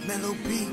Mellow beat.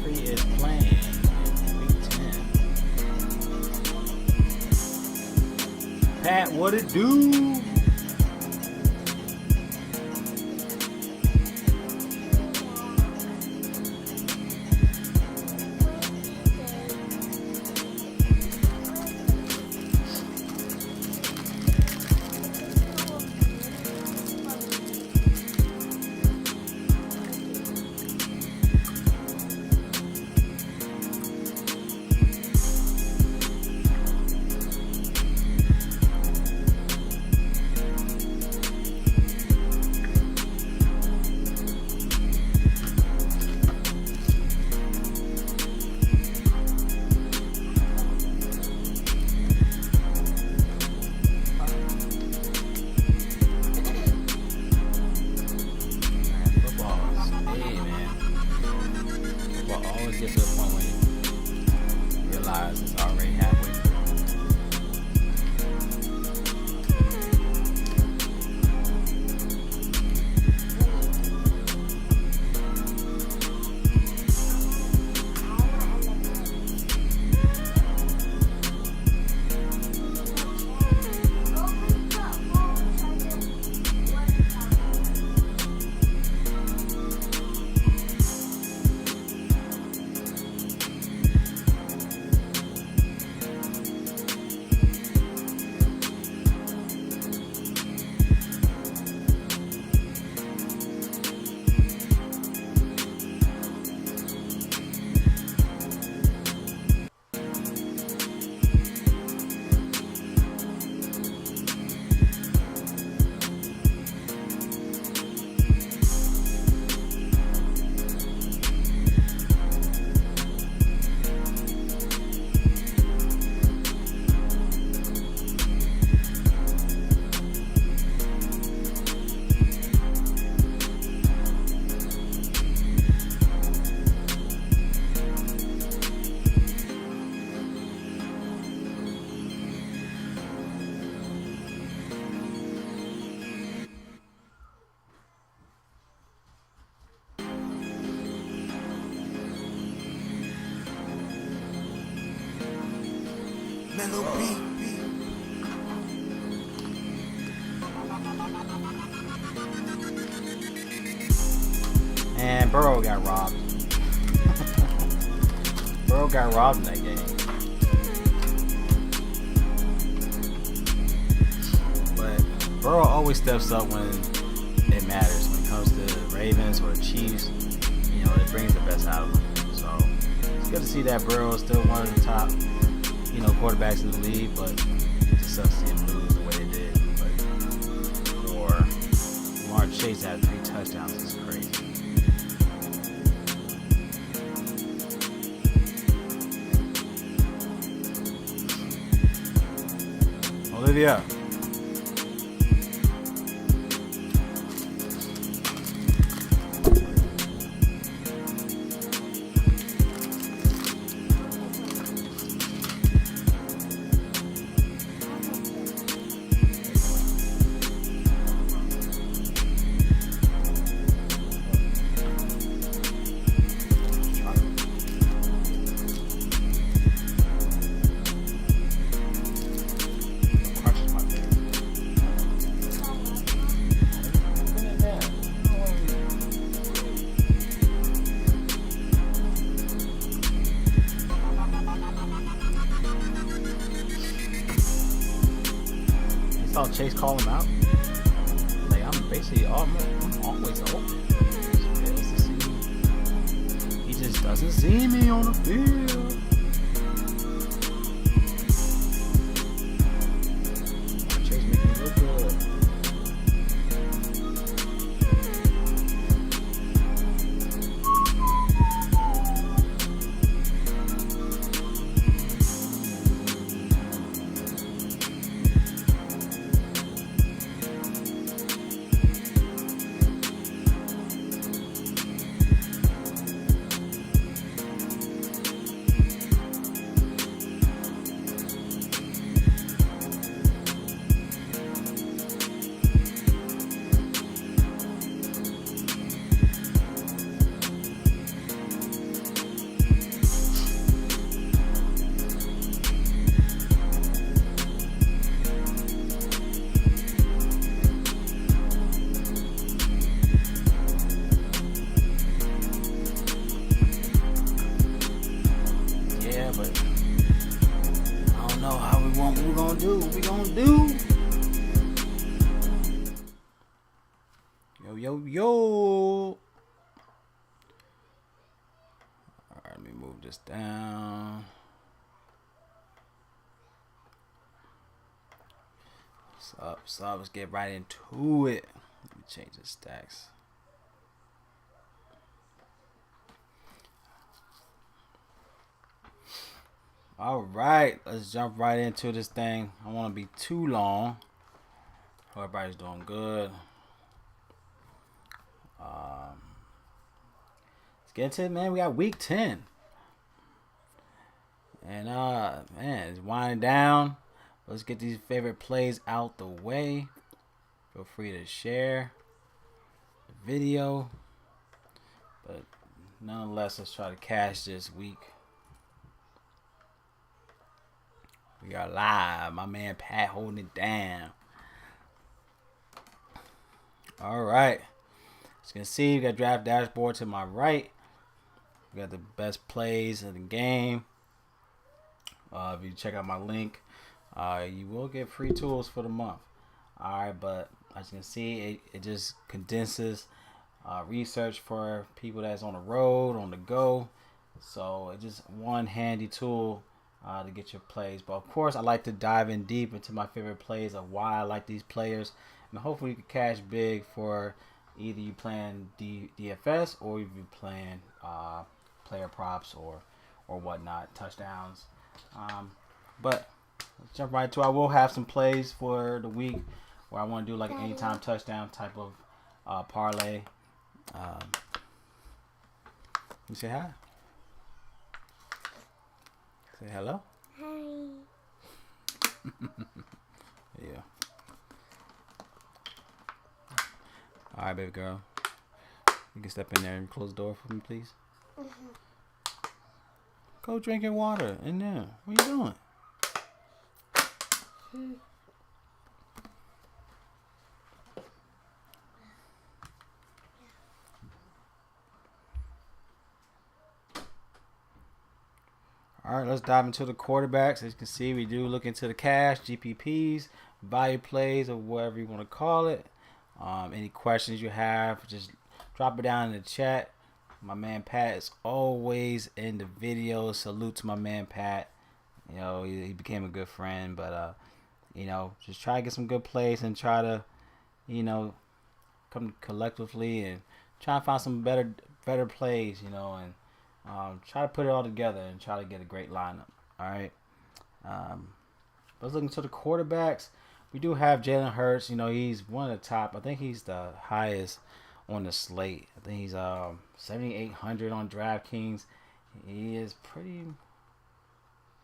Is playing in week 10. Pat, what it do? Get to the point when you realize it's already halfway through. Mellow beat. And Burrow got robbed. Burrow got robbed in that game. But Burrow always steps up when it matters. When it comes to the Ravens or the Chiefs, you know, it brings the best out of them. So it's good to see that Burrow is still one of the top, you know, quarterbacks in the league. But just sucks to see them lose the way they did. But for Lamar Chase to have 3 touchdowns is crazy. Olivia. Saw Chase call him out. Like, I'm basically I'm always open. He just doesn't see me on the field. Chase making me look good. But I don't know how what we gonna do. What we gonna do? Yo. Alright, let me move this down. What's up? Let's get right into it. Let me change the stacks. All right, let's jump right into this thing. I don't want to be too long. Hope everybody's doing good. Let's get into it, man. We got week 10. And, man, it's winding down. Let's get these favorite plays out the way. Feel free to share the video. But nonetheless, let's try to cash this week. We are live. My man Pat holding it down. All right. As you can see, we got draft dashboard to my right. We got the best plays in the game. If you check out my link, you will get free tools for the month. All right, but as you can see, it just condenses research for people that's on the road, on the go. So it's just one handy tool to get your plays. But of course, I like to dive in deep into my favorite plays of why I like these players, and hopefully you can cash big for either you playing DFS or if you playing player props or whatnot, touchdowns. But let's jump right to it. I will have some plays for the week where I want to do like an anytime touchdown type of parlay. You say hi. Say hello. Hi. Yeah. All right, baby girl. You can step in there and close the door for me, please. Go drink your water in there. What are you doing? All right, let's dive into the quarterbacks. As you can see, we do look into the cash, GPPs, value plays, or whatever you want to call it. Any questions you have, just drop it down in the chat. My man Pat is always in the video. Salute to my man Pat. You know, he became a good friend, but Just try to get some good plays and try to, you know, come collectively and try to find some better plays, and try to put it all together and try to get a great lineup. All right. Let's look into the quarterbacks. We do have Jalen Hurts. He's one of the top. I think he's the highest on the slate. I think he's 7,800 on DraftKings. He is pretty.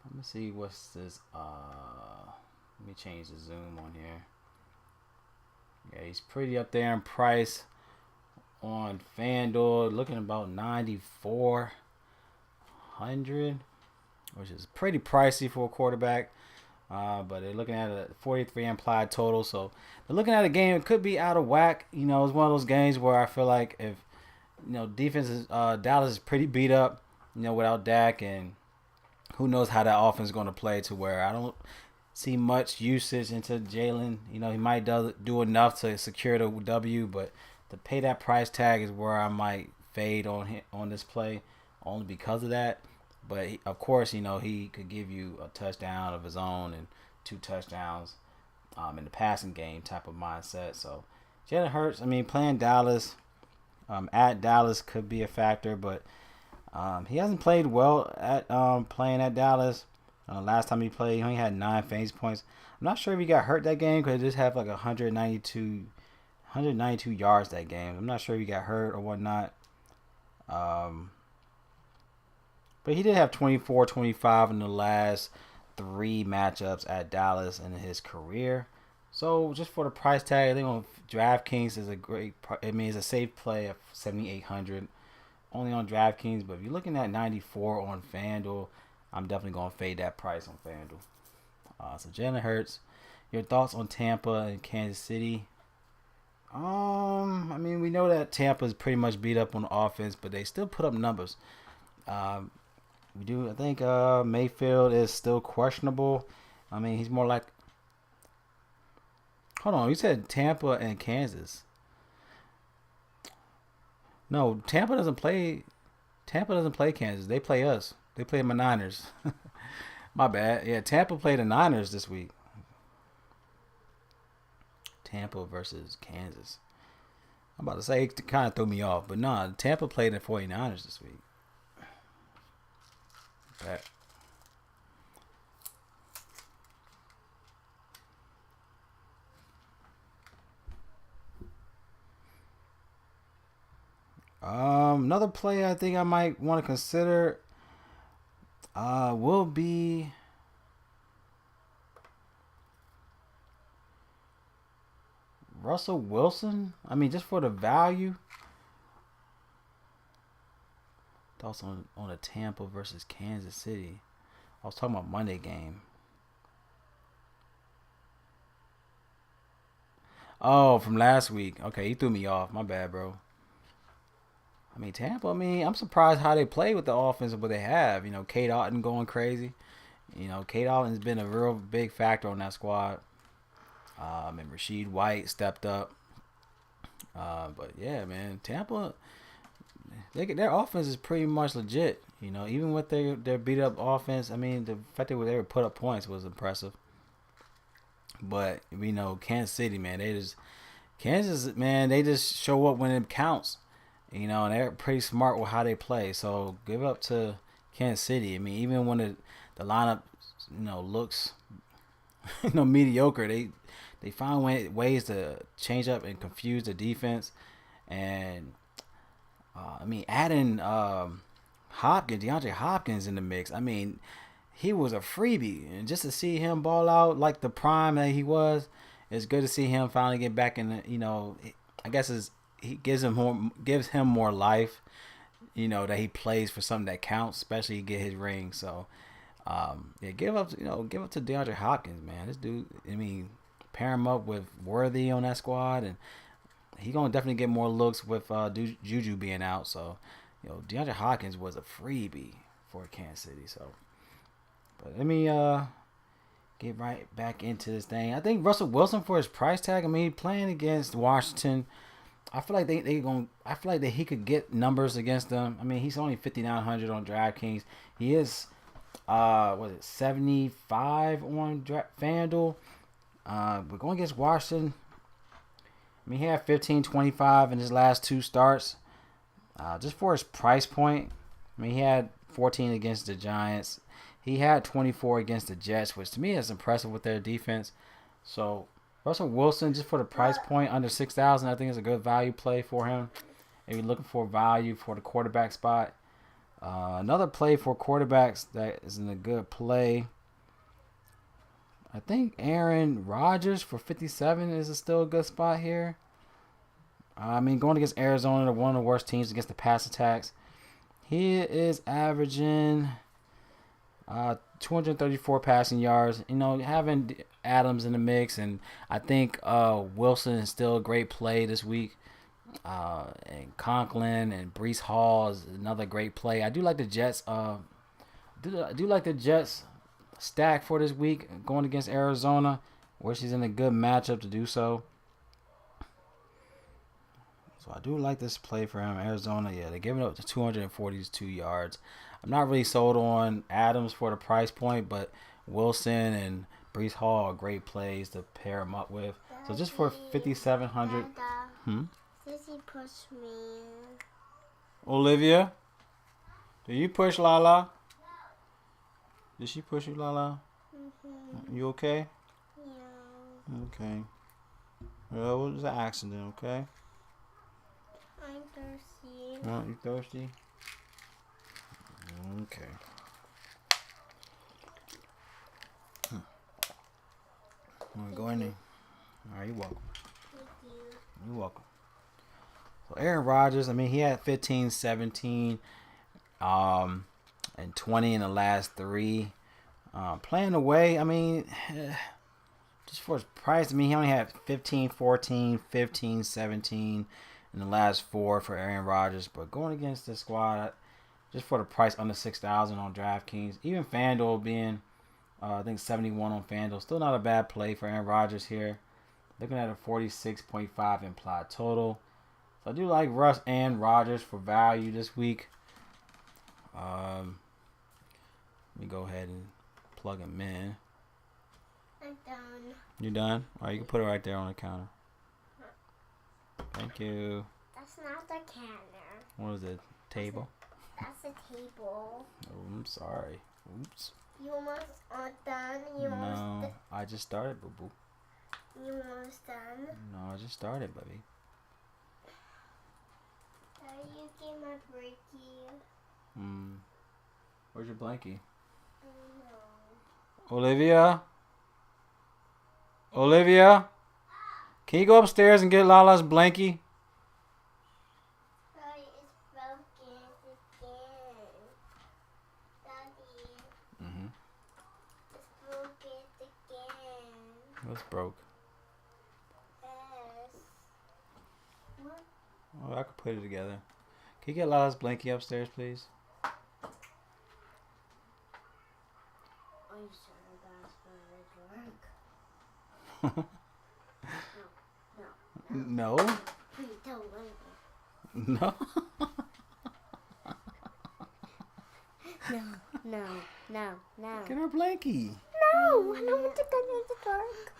Let me see what's this. Let me change the zoom on here. Yeah, he's pretty up there in price on FanDuel, looking about 9,400, which is pretty pricey for a quarterback. But they're looking at a 43 implied total, so they're looking at a game. It could be out of whack. It's one of those games where I feel like if defense is Dallas is pretty beat up, without Dak, and who knows how that offense is going to play to where I don't see much usage into Jalen. He might do enough to secure the W, but to pay that price tag is where I might fade on this play, only because of that. But of course, he could give you a touchdown of his own and 2 touchdowns in the passing game type of mindset. So Jalen Hurts, playing Dallas at Dallas could be a factor, but he hasn't played well at playing at Dallas. Last time he played, he only had 9 fantasy points. I'm not sure if he got hurt that game because he just had like 192 yards that game. I'm not sure if he got hurt or whatnot. But he did have 24, 25 in the last 3 matchups at Dallas in his career. So just for the price tag, I think on DraftKings is it's a safe play of 7,800 only on DraftKings. But if you're looking at 94 on FanDuel, I'm definitely going to fade that price on FanDuel. So Jalen Hurts, your thoughts on Tampa and Kansas City? We know that Tampa is pretty much beat up on the offense, but they still put up numbers. I think Mayfield is still questionable. He's more like. Hold on, you said Tampa and Kansas. No, Tampa doesn't play Kansas. They play us. They play my Niners. My bad. Yeah, Tampa played the Niners this week. Tampa versus Kansas. I'm about to say it kind of threw me off, but nah, Tampa played the 49ers this week. Back. Another play I think I might want to consider will be Russell Wilson. Just for the value. Thoughts on a Tampa versus Kansas City. I was talking about Monday game. Oh, from last week. Okay, he threw me off. My bad, bro. Tampa, I'm surprised how they play with the offense of what they have. Kate Otten going crazy. Kate Otten's been a real big factor on that squad. And Rashid White stepped up. But yeah, man, Tampa, their offense is pretty much legit. Even with their beat up offense, the fact that they were put up points was impressive. But Kansas City, man, they just show up when it counts. And they're pretty smart with how they play. So give up to Kansas City. Even when the lineup, looks, mediocre, they find ways to change up and confuse the defense. And adding DeAndre Hopkins in the mix. He was a freebie, and just to see him ball out like the prime that he was, it's good to see him finally get back in. I guess he gives him more life. That he plays for something that counts, especially get his ring. So, give up to DeAndre Hopkins, man. This dude, pair him up with Worthy on that squad, and he gonna definitely get more looks with Juju being out. So, DeAndre Hopkins was a freebie for Kansas City. So, but let me get right back into this thing. I think Russell Wilson for his price tag. Playing against Washington. I feel like I feel like that he could get numbers against them. He's only 5,900 on DraftKings. He is 75 on FanDuel. We're going against Washington. I mean, he had 15-25 in his last 2 starts. Just for his price point, I mean, he had 14 against the Giants. He had 24 against the Jets, which to me is impressive with their defense. So Russell Wilson, just for the price point under 6,000, I think is a good value play for him. If you're looking for value for the quarterback spot, another play for quarterbacks that is in a good play. I think Aaron Rodgers for 57 is still a good spot here. I mean, going against Arizona, they're one of the worst teams against the pass attacks. He is averaging 234 passing yards. You know, having Adams in the mix, and I think Wilson is still a great play this week. And Conklin and Breece Hall is another great play. I do like the Jets. I do like the Jets stack for this week going against Arizona, where she's in a good matchup to do so. So I do like this play for him. Arizona, yeah, they're giving up to 242 yards. I'm not really sold on Adams for the price point, but Wilson and Breece Hall are great plays to pair him up with. So just for 5,700. Sissy pushed me. Olivia, do you push Lala? Did she push you, Lala? You okay? Yeah. Okay. Well, it was an accident, okay? I'm thirsty. Oh, you thirsty? Okay. Want to go in there? All right, you're welcome. Thank you. You're welcome. So Aaron Rodgers, I mean, he had 15, 17, and 20 in the last 3. Playing away, I mean, just for his price, I mean, he only had 15, 14, 15, 17 in the last 4 for Aaron Rodgers. But going against this squad, just for the price under 6,000 on DraftKings, even FanDuel being, I think 71 on FanDuel, still not a bad play for Aaron Rodgers here. Looking at a 46.5 implied total. So I do like Russ and Rodgers for value this week. Let me go ahead and plug them in. I'm done. You done? All right, you can put it right there on the counter. Thank you. That's not the counter. What is it? Table? That's the table. Oh, I'm sorry. Oops. You almost are done. No, I just started, boo boo. You almost done. No, I just started, baby. Daddy, you get my breaky. Where's your blankie? No. Olivia? Olivia? Can you go upstairs and get Lala's blankie? Daddy, it's broken again. Daddy. It's broken again. What's broke? Yes. What? Oh, I could put it together. Can you get Lala's blankie upstairs, please? Are you sure that's gonna work? No. Please don't let me. No. No. Get her blankie. No, I don't want to go in the dark.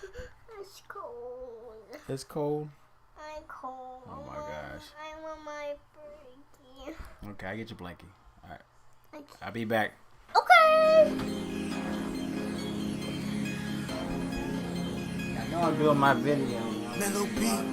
It's cold. It's cold. I'm cold. Oh my gosh. I want my breaky. Okay, I get your blankie. All right. I'll be back. Okay. I know I'm doing my video. Mellow beat.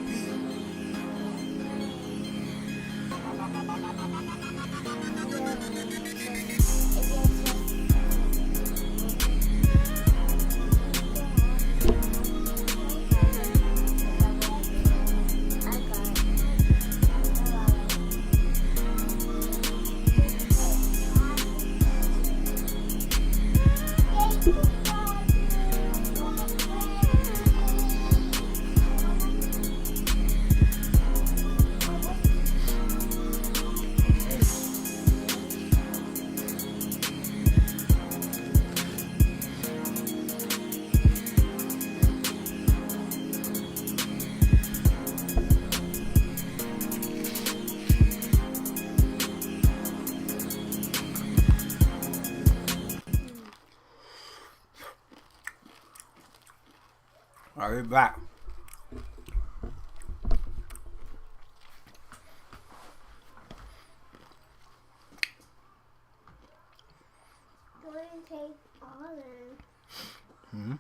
All right, we're back. Go ahead and take orange, Hmm.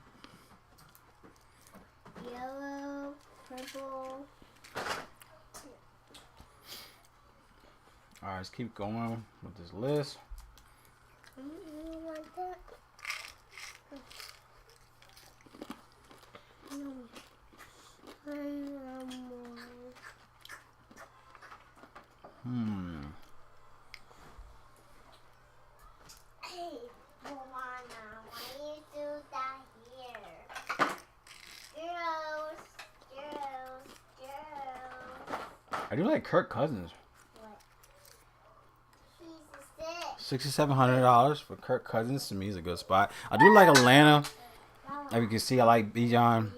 yellow, purple. All right, let's keep going with this list. You like that? No. Hey, Moana, why you do that here? Girls, girls, girls. I do like Kirk Cousins. What? He's a sick. $6,700 for Kirk Cousins. To me, is a good spot. I do like Atlanta. As you can see, I like Bijan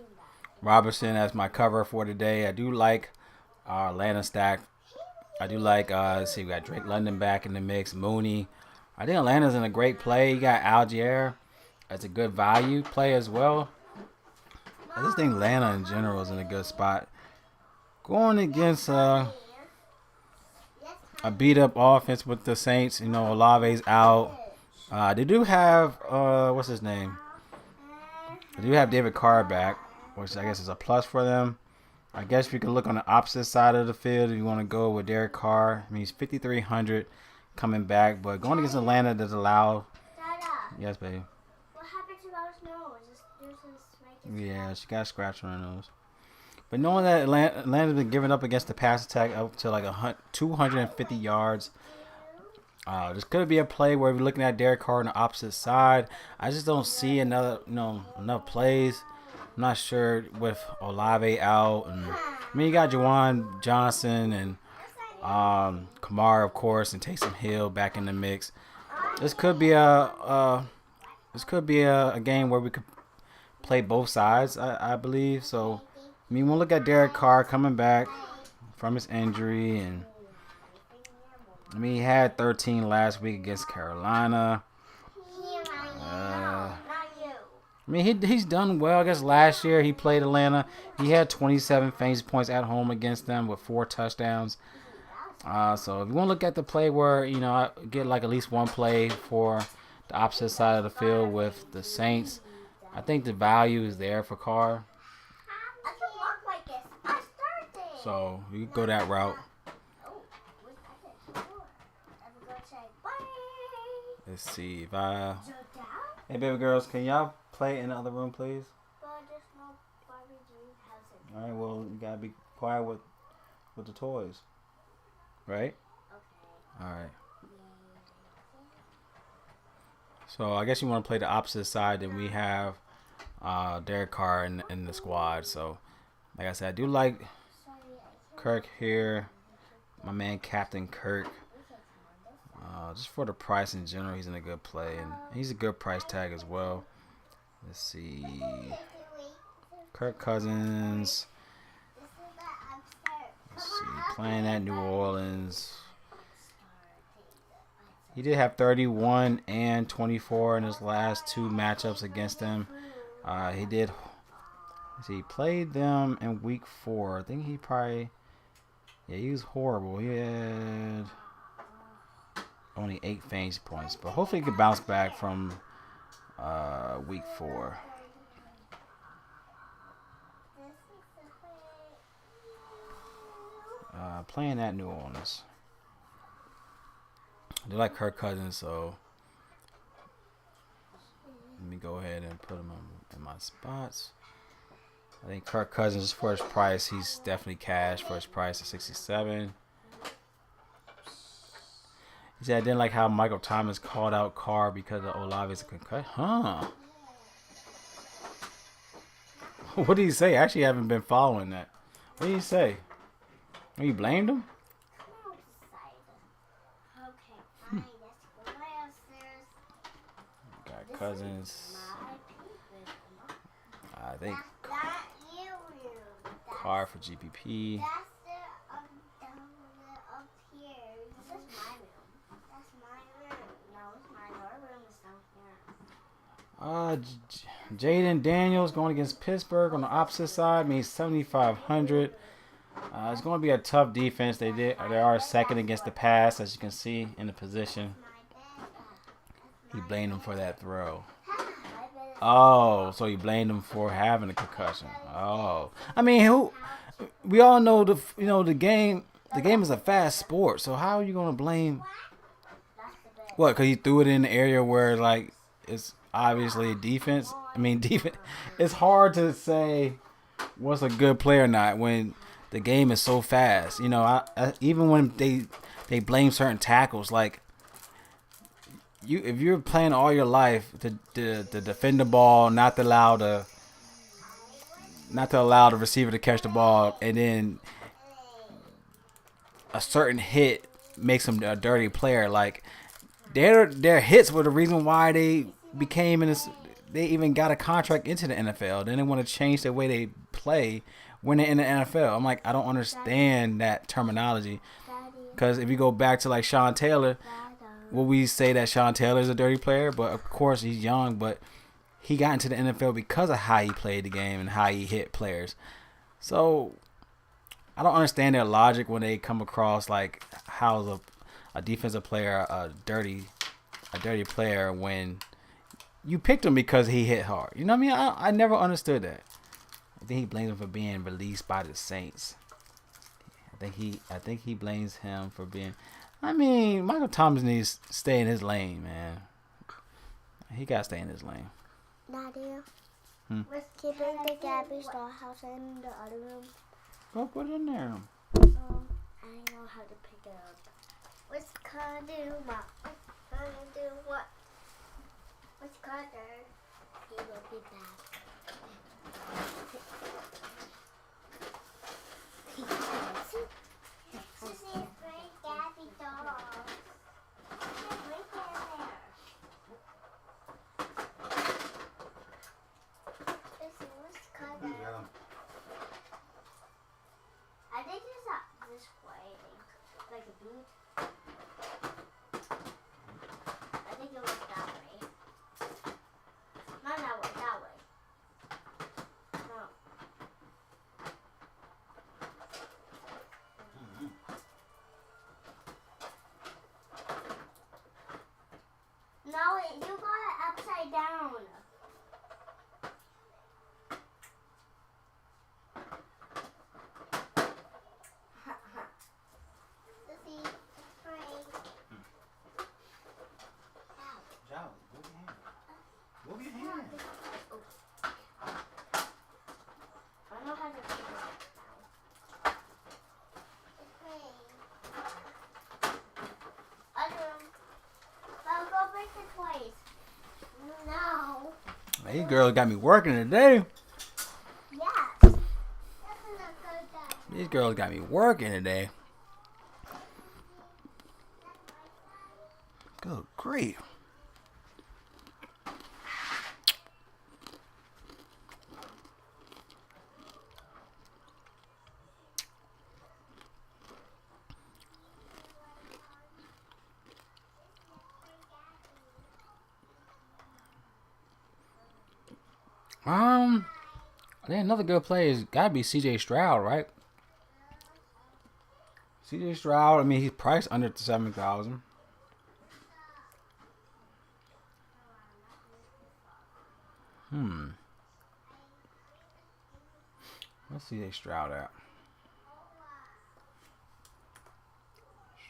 Robinson as my cover for today. I do like our Atlanta stack. I do like, let's see, we got Drake London back in the mix, Mooney. I think Atlanta's in a great play. You got Algier as a good value play as well. I just think Atlanta in general is in a good spot. Going against a beat up offense with the Saints. You know, Olave's out. They do have, what's his name? They do have David Carr back, which I guess is a plus for them. I guess we could look on the opposite side of the field if you want to go with Derek Carr. I mean, he's 5,300 coming back, but going against Atlanta does allow. Dada, Yes, baby. what happened to Rose nose? There's a snake. Yeah, she got a scratch on her nose. But knowing that Atlanta's been giving up against the pass attack up to like 250 yards, this could be a play where we're looking at Derek Carr on the opposite side. I just don't see enough plays. I'm not sure with Olave out, and I mean you got Juwan Johnson and Kamara, of course, and Taysom Hill back in the mix. This could be a game where we could play both sides. I believe so. I mean, we'll look at Derek Carr coming back from his injury, and I mean he had 13 last week against Carolina. I mean, he's done well. I guess last year he played Atlanta. He had 27 fantasy points at home against them with 4 touchdowns. So if you want to look at the play where, I get like at least one play for the opposite side of the field with the Saints, I think the value is there for Carr. So you can go that route. Let's see if Hey, baby girls, can y'all play in the other room, please? All right. Well, you gotta be quiet with the toys, right? Okay. All right. So I guess you want to play the opposite side. Then we have Derek Carr in the squad. So, like I said, I do like Kirk here. My man, Captain Kirk. Just for the price in general, he's in a good play, and he's a good price tag as well. Let's see, Kirk Cousins. Let's see, playing at New Orleans. He did have 31 and 24 in his last 2 matchups against them. He did. He played them in week 4. I think he probably. Yeah, he was horrible. He had only 8 fantasy points, but hopefully he could bounce back from week 4. Playing at New Orleans. I do like Kirk Cousins, so let me go ahead and put him in my spots. I think Kirk Cousins, for his price, he's definitely cash for his price at 67. He said I didn't like how Michael Thomas called out Carr because of Olave's concussion. Huh? What did he say? I actually haven't been following that. What did he say? You blamed him? Got Cousins. I think Carr for GPP. Jaden Daniels going against Pittsburgh on the opposite side means 7,500. It's going to be a tough defense. They are second against the pass, as you can see in the position. He blamed him for that throw. Oh, so he blamed him for having a concussion. Oh, I mean, who? We all know the game. The game is a fast sport. So how are you going to blame? What? Because he threw it in the area where like it's obviously defense. I mean, defense. It's hard to say what's a good player or not when the game is so fast. Even when they blame certain tackles, like if you're playing all your life to defend the ball, not to allow the receiver to catch the ball, and then a certain hit makes him a dirty player. Like their hits were the reason why they became in this. They even got a contract into the NFL. Then they want to change the way they play when they're in the NFL. I'm like, I don't understand that terminology. Because if you go back to like Sean Taylor, will we say that Sean Taylor is a dirty player? But of course he's young, but he got into the NFL because of how he played the game and how he hit players. So I don't understand their logic when they come across like how a defensive player a dirty player when you picked him because he hit hard. You know what I mean? I never understood that. I think he blames him for being released by the Saints. I think he blames him for being. I mean, Michael Thomas needs to stay in his lane, man. He got to stay in his lane. Nadia, let's keep the Gabby's dollhouse in the other room. Go put it in there. I don't know how to pick it up. What's gonna do what? What's gonna do what? What's gonna do? He will be back. This is a great Gabby doll. Right there. Listen, what's gonna? I think it's not this way, like a boot. I think it was that way. Not that way, that way. No. No, you got it upside down. Move your hand. I know how to do it now. Other room. I'll go break the toys. No. These girls got me working today. Yes. These girls got me working today. Good grief. I think another good play has got to be C.J. Stroud, right? C.J. Stroud, I mean, he's priced under 7,000. What's C.J. Stroud at?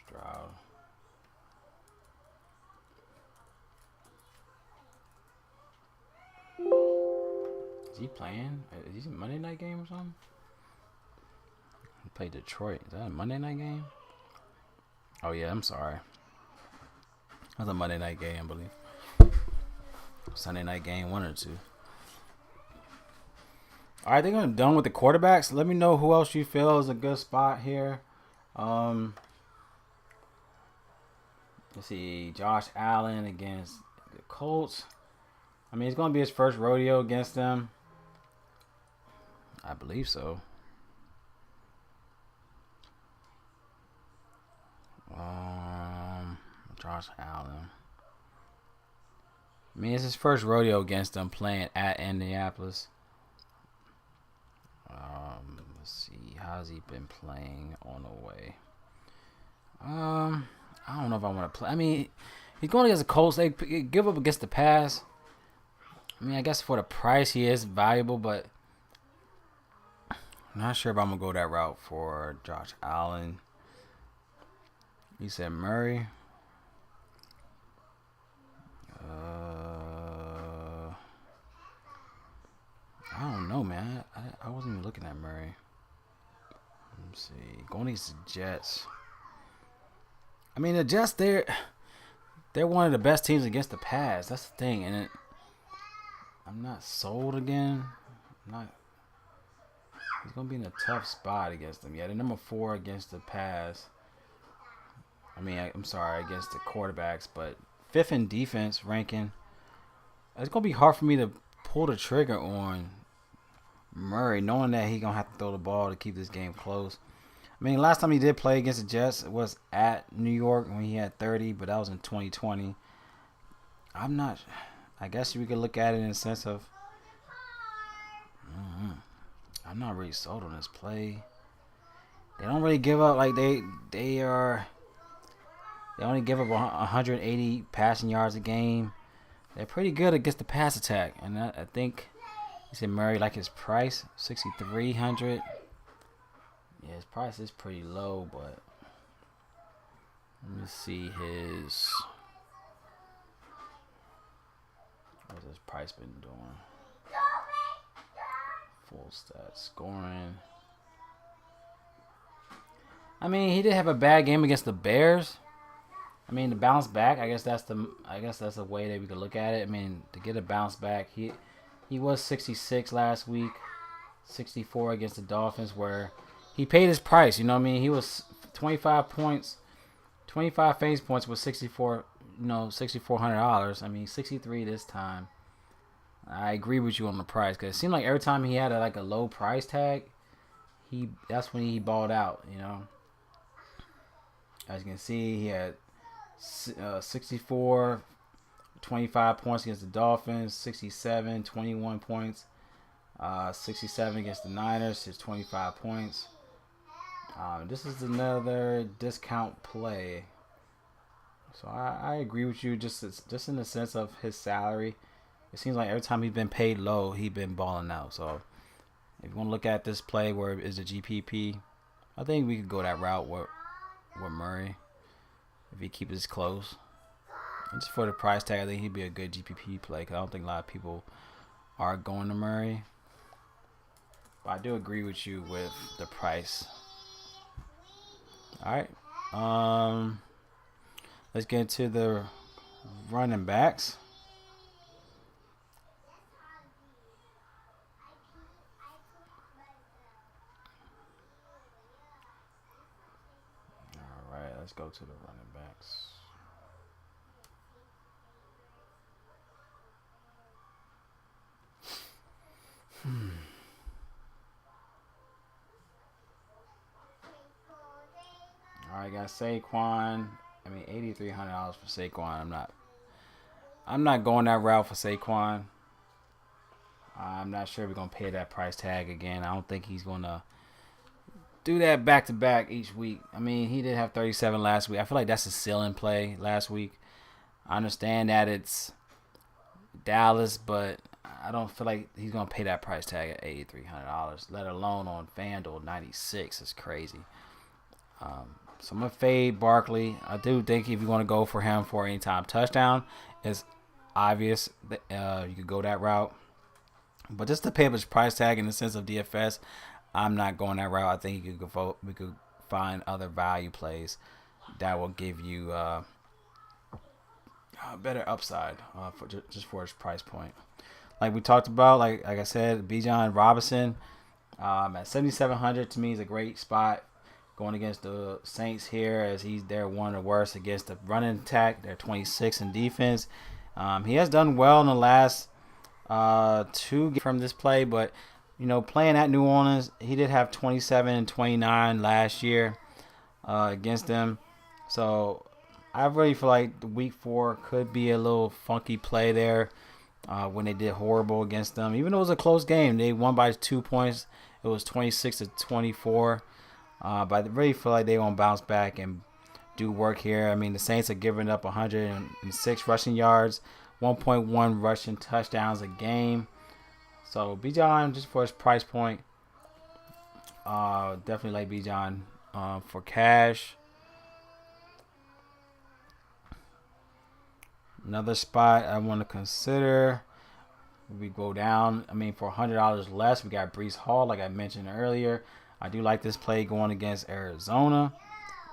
Stroud. Is he playing? Is he a Monday night game or something? He played Detroit. Is that a Monday night game? Oh, yeah, I'm sorry. That's a Monday night game, I believe. Sunday night game, 1 or 2. All right, I think I'm done with the quarterbacks. Let me know who else you feel is a good spot here. Let's see, Josh Allen against the Colts. I mean, it's going to be his first rodeo against them. I believe so. Josh Allen. I mean, it's his first rodeo against them playing at Indianapolis. Let's see. How's he been playing on the way? I don't know if I want to play. I mean, he's going against the Colts. They give up against the pass. I mean, I guess for the price, he is valuable, but I'm not sure if I'm going to go that route for Josh Allen. You said Murray. I don't know, man. I wasn't even looking at Murray. Let me see. Going against the Jets. I mean, the Jets, they're one of the best teams against the pass. That's the thing. And I'm not sold again. He's going to be in a tough spot against them. Yeah, they're number 4 against the pass. I mean, I'm sorry, against the quarterbacks. But 5th in defense ranking. It's going to be hard for me to pull the trigger on Murray, knowing that he's going to have to throw the ball to keep this game close. I mean, last time he did play against the Jets was at New York when he had 30, but that was in 2020. I guess we could look at it in the sense of I'm not really sold on this play. They don't really give up. Like they only give up 180 passing yards a game. They're pretty good against the pass attack, and I think he said Murray like his price 6,300. Yeah, his price is pretty low, but let me see what's his price been doing. Full stats scoring. I mean, he did have a bad game against the Bears. I mean, to bounce back, I guess that's the way that we could look at it. I mean, to get a bounce back, he was 66 last week, 64 against the Dolphins, where he paid his price. You know what I mean? He was 25 points, 25 fantasy points with $6,400. I mean, 63 this time. I agree with you on the price because it seemed like every time he had a low price tag, that's when he balled out. You know, as you can see, he had 64, 25 points against the Dolphins, 67, 21 points, 67 against the Niners, his 25 points. This is another discount play. So I agree with you just in the sense of his salary. It seems like every time he's been paid low, he's been balling out. So if you want to look at this play where it is a GPP, I think we could go that route with Murray. If he keeps it close. And just for the price tag, I think he'd be a good GPP play because I don't think a lot of people are going to Murray. But I do agree with you with the price. All right. Let's get into the running backs. All right, let's go to the running backs. All right, got Saquon. I mean, $8,300 for Saquon. I'm not going that route for Saquon. I'm not sure we're gonna pay that price tag again. I don't think he's gonna do that back to back each week. I mean, he did have 37 last week. I feel like that's a ceiling play last week. I understand that it's Dallas, but I don't feel like he's gonna pay that price tag at $8,300. Let alone on FanDuel 96 is crazy. So I'm gonna fade Barkley. I do think if you want to go for him for anytime touchdown, it's obvious that you could go that route. But just to pay up his price tag in the sense of DFS, I'm not going that route. I think we could find other value plays that will give you a better upside just for his price point. Like we talked about, like I said, Bijan Robinson at 7,700 to me is a great spot. Going against the Saints here, as they're one of the worst against the running attack. They're 26 in defense. He has done well in the last 2 from this play, but playing at New Orleans, he did have 27 and 29 last year against them. So I really feel like the week 4 could be a little funky play there when they did horrible against them. Even though it was a close game, they won by 2 points. It was 26-24. But I really feel like they're going to bounce back and do work here. I mean, the Saints are giving up 106 rushing yards, 1.1 rushing touchdowns a game. So Bijan, just for his price point, definitely like Bijan for cash. Another spot I want to consider, we go down. I mean, for $100 less, we got Breece Hall, like I mentioned earlier. I do like this play going against Arizona,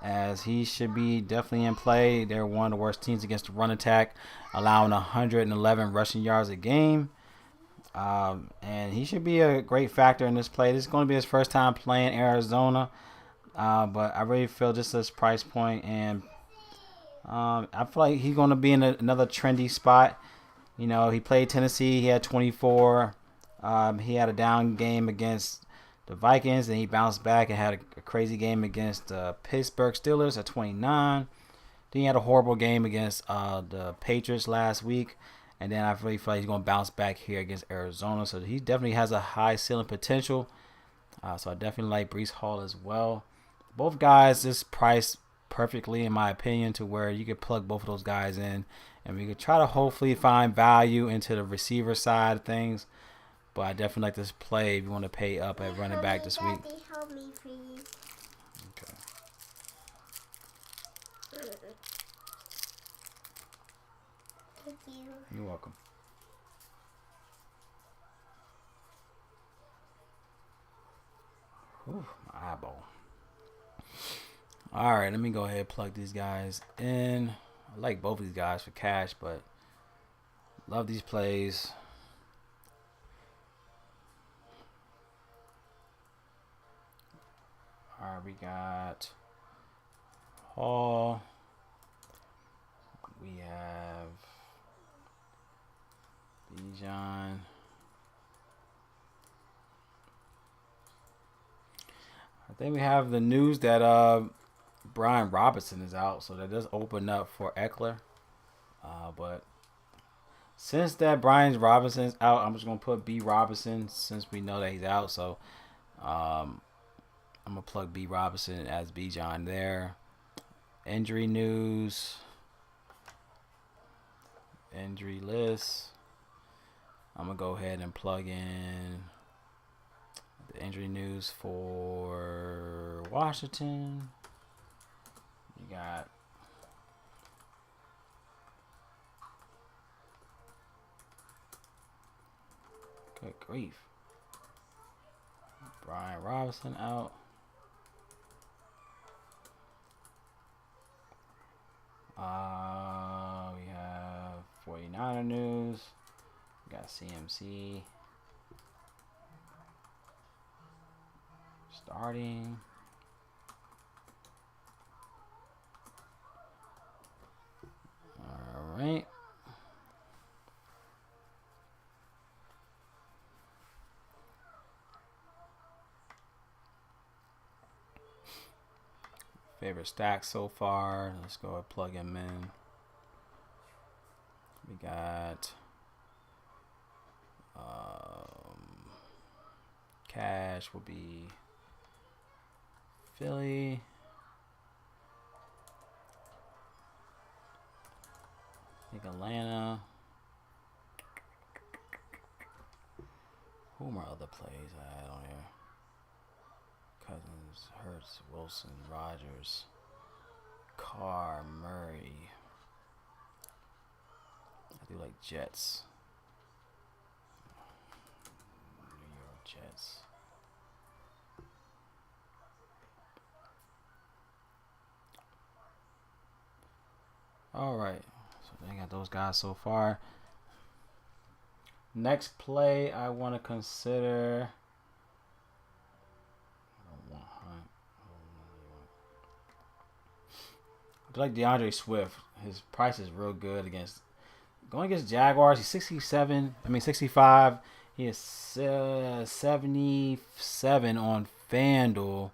as he should be definitely in play. They're one of the worst teams against the run attack, allowing 111 rushing yards a game. And he should be a great factor in this play. This is going to be his first time playing Arizona, but I really feel just this price point, and I feel like he's going to be in another trendy spot. You know, he played Tennessee. He had 24. He had a down game against the Vikings, and he bounced back and had a crazy game against the Pittsburgh Steelers at 29. Then he had a horrible game against the Patriots last week. And then I really feel like he's going to bounce back here against Arizona. So he definitely has a high ceiling potential. So I definitely like Breece Hall as well. Both guys just priced perfectly, in my opinion, to where you could plug both of those guys in. And we could try to hopefully find value into the receiver side of things. But I definitely like this play if you want to pay up at running back this week. Daddy, help me, please. Okay. Thank you. You're welcome. Whew, my eyeball. All right, let me go ahead and plug these guys in. I like both of these guys for cash, but love these plays. All right, we got Hall. We have Bijan. I think we have the news that Brian Robinson is out, so that does open up for Eckler. But since that Brian Robinson's out, I'm just gonna put B Robinson since we know that he's out. So I'm gonna plug B Robinson as Bijan there. Injury news. Injury list. I'm gonna go ahead and plug in the injury news for Washington. You got good grief. Brian Robinson out. We have 49er news. We got CMC starting. All right. Favorite stack so far. Let's go and plug him in. We got cash will be Philly. I think Atlanta. Who are my other plays I had on here? Cousins, Hurts, Wilson, Rodgers, Carr, Murray. I do like Jets. New York Jets. All right. So they got those guys so far. Next play I want to consider. I like DeAndre Swift. His price is real good going against Jaguars. He's 65. He is 77 on FanDuel.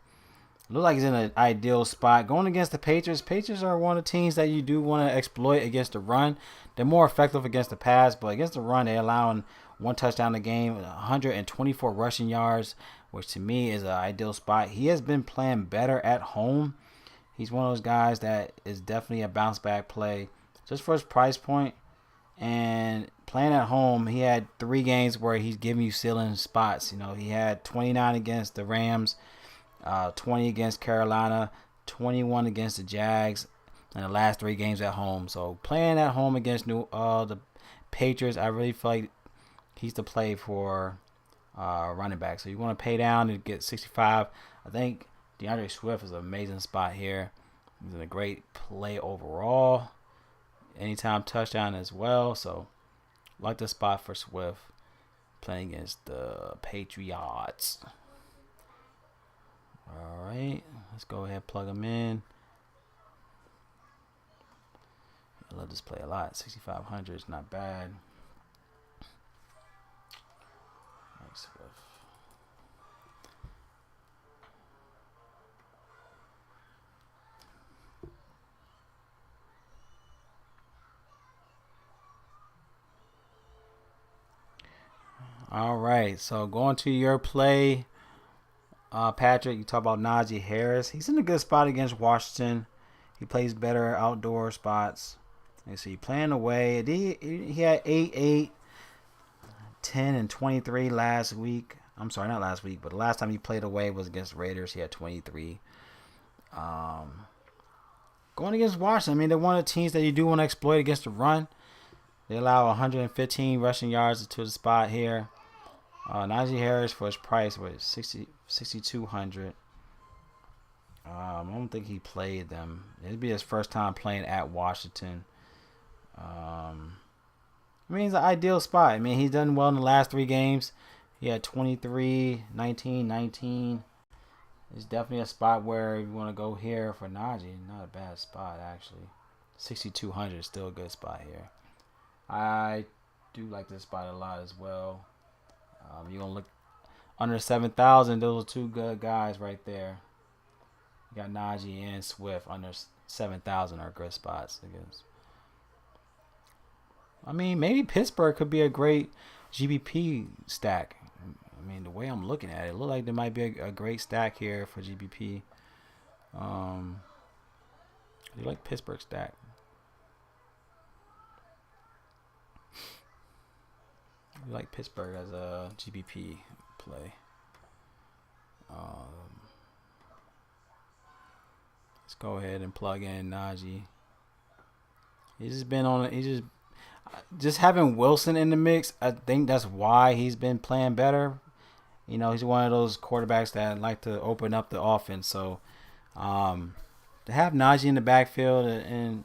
Look like he's in an ideal spot. Going against the Patriots. Patriots are one of the teams that you do want to exploit against the run. They're more effective against the pass, but against the run, they're allowing 1 touchdown a game, 124 rushing yards, which to me is an ideal spot. He has been playing better at home. He's one of those guys that is definitely a bounce back play just for his price point. And playing at home, he had 3 games where he's giving you ceiling spots. You know, he had 29 against the Rams, 20 against Carolina, 21 against the Jags, and the last 3 games at home. So playing at home against the Patriots, I really feel like he's the play for running back. So you want to pay down to get 65. I think DeAndre Swift is an amazing spot here. He's in a great play overall. Anytime touchdown as well. So like the spot for Swift playing against the Patriots. All right, let's go ahead and plug him in. I love this play a lot. 6,500 is not bad. Nice Swift. All right, so going to your play, Patrick, you talk about Najee Harris. He's in a good spot against Washington. He plays better outdoor spots. You see, playing away. He had 8, 10, and 23 last week. I'm sorry, not last week, but the last time he played away was against Raiders. He had 23. Going against Washington, I mean, they're one of the teams that you do want to exploit against the run. They allow 115 rushing yards to the spot here. Najee Harris for his price was 6,200. I don't think he played them. It'd be his first time playing at Washington. I mean, it's an ideal spot. I mean, he's done well in the last 3 games. He had 23, 19, 19. It's definitely a spot where you want to go here for Najee. Not a bad spot, actually. 6,200 is still a good spot here. I do like this spot a lot as well. You're going to look under 7,000. Those are 2 good guys right there. You got Najee and Swift under 7,000 are good spots. I mean, maybe Pittsburgh could be a great GBP stack. I mean, the way I'm looking at it, look like there might be a great stack here for GBP. I do like Pittsburgh stack. I like Pittsburgh as a GBP play. Let's go ahead and plug in Najee. He's just been on. He's just having Wilson in the mix. I think that's why he's been playing better. You know, he's one of those quarterbacks that like to open up the offense. So to have Najee in the backfield and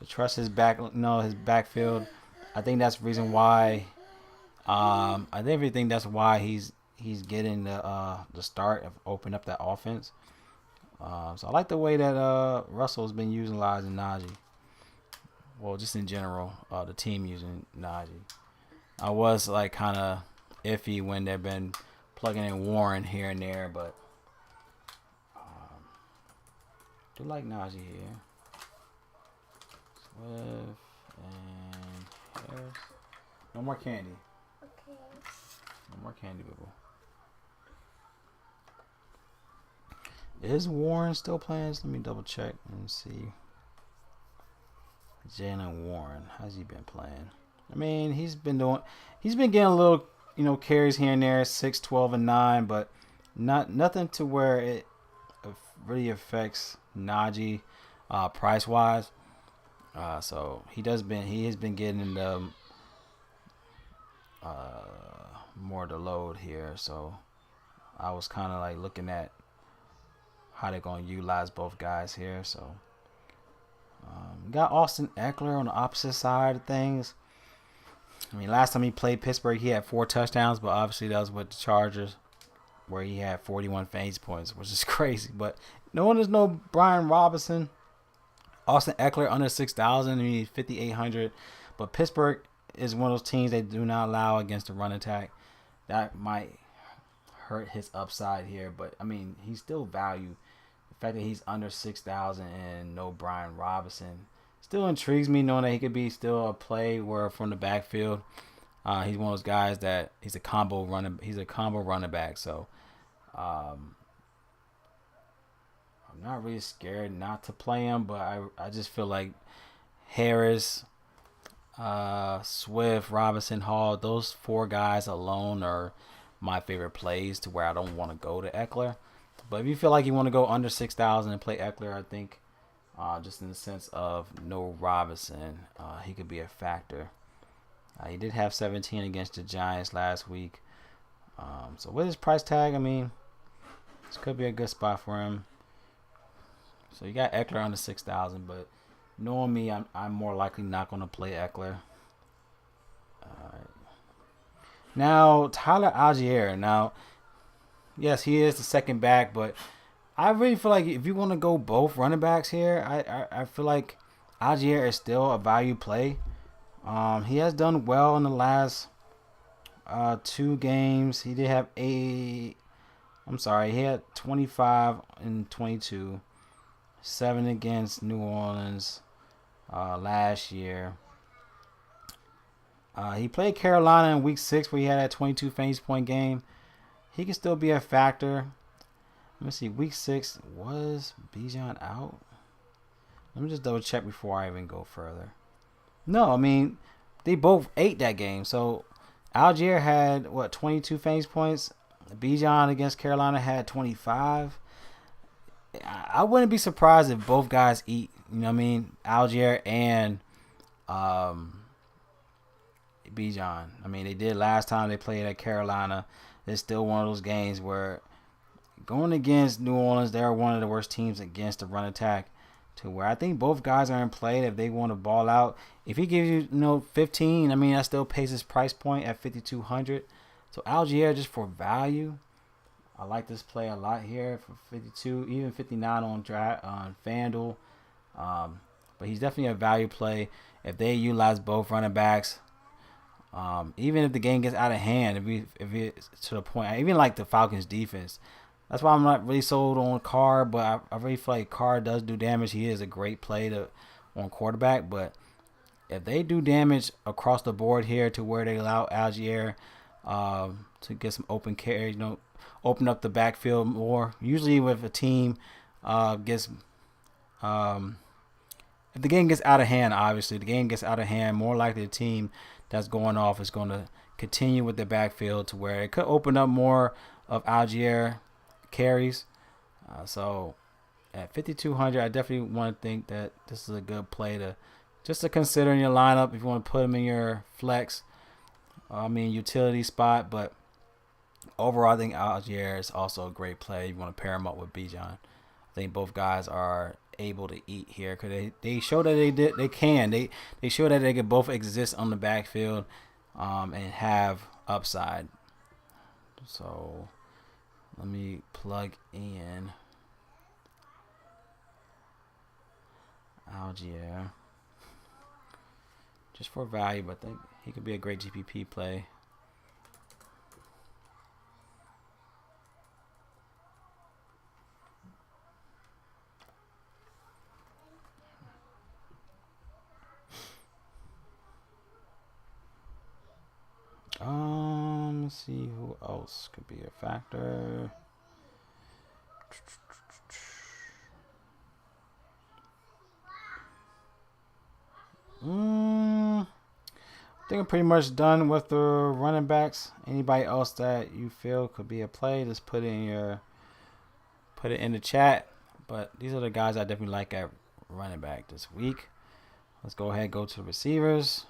to trust his his backfield, I think that's the reason why. I think that's why he's getting the start of opening up that offense. So I like the way that Russell's been utilizing Najee. Well, just in general, the team using Najee. I was like kind of iffy when they've been plugging in Warren here and there, but do like Najee here. Swift and Harris. No more candy. Okay. No more candy, people. Is Warren still playing? Let me double check and see. Jalen Warren, how's he been playing? I mean, he's been getting a little, carries here and there, 6, 12, and 9, but nothing to where it really affects Najee price wise. So he has been getting the more the load here. So I was kind of like looking at how they're going to utilize both guys here. So got Austin Eckler on the opposite side of things. I mean, last time he played Pittsburgh, he had 4 touchdowns, but obviously that was with the Chargers, where he had 41 fantasy points, which is crazy. But no one is no Brian Robinson. Austin Eckler under 6,000, he needs 5,800. But Pittsburgh is one of those teams they do not allow against the run attack. That might hurt his upside here, but I mean, he's still value. fact that he's under 6,000 and no Brian Robinson still intrigues me, knowing that he could be still a play where from the backfield. He's one of those guys that he's a combo running back. So I'm not really scared not to play him, but I just feel like Harris, Swift, Robinson, Hall, those 4 guys alone are my favorite plays to where I don't want to go to Eckler. But if you feel like you want to go under 6,000 and play Eckler, I think just in the sense of no Robinson, he could be a factor. He did have 17 against the Giants last week. So with his price tag, I mean, this could be a good spot for him. So you got Eckler under 6,000, but knowing me, I'm more likely not going to play Eckler. Now, Tyler Algier. Now, yes, he is the second back, but I really feel like if you want to go both running backs here, I feel like Algier is still a value play. He has done well in the last 2 games. He did have he had 25 and 22, 7 against New Orleans last year. He played Carolina in week 6 where he had that 22 fantasy point game. He can still be a factor. Let me see. Week 6, was Bijan out? Let me just double check before I even go further. No, I mean, they both ate that game. So Algier had, 22 fantasy points. Bijan against Carolina had 25. I wouldn't be surprised if both guys eat, you know what I mean, Algier and Bijan. I mean, they did last time they played at Carolina. It's still one of those games where going against New Orleans, they're one of the worst teams against the run attack, to where I think both guys are in play if they want to ball out. If he gives you, 15, I mean, that still pays his price point at 5,200. So Algier, just for value, I like this play a lot here for 52, even 59 on FanDuel. But he's definitely a value play if they utilize both running backs. Even if the game gets out of hand, if it's to the point, I even like the Falcons defense. That's why I'm not really sold on Carr, but I really feel like Carr does do damage. He is a great play on quarterback, but if they do damage across the board here to where they allow Algier to get some open carries, open up the backfield more. Usually with a team gets if the game gets out of hand, obviously the game gets out of hand, more likely the team that's going off is going to continue with the backfield to where it could open up more of Algier carries. So at 5,200, I definitely want to think that this is a good play to consider in your lineup if you want to put him in your flex. Utility spot, but overall, I think Algier is also a great play. You want to pair him up with Bijan. I think both guys are able to eat here because they show that they show that they can both exist on the backfield and have upside. So let me plug in Algier just for value, but I think he could be a great GPP play. Let's see who else could be a factor. I think I'm pretty much done with the running backs. Anybody else that you feel could be a play, just put it in the chat. But these are the guys I definitely like at running back this week. Let's go ahead and go to the receivers.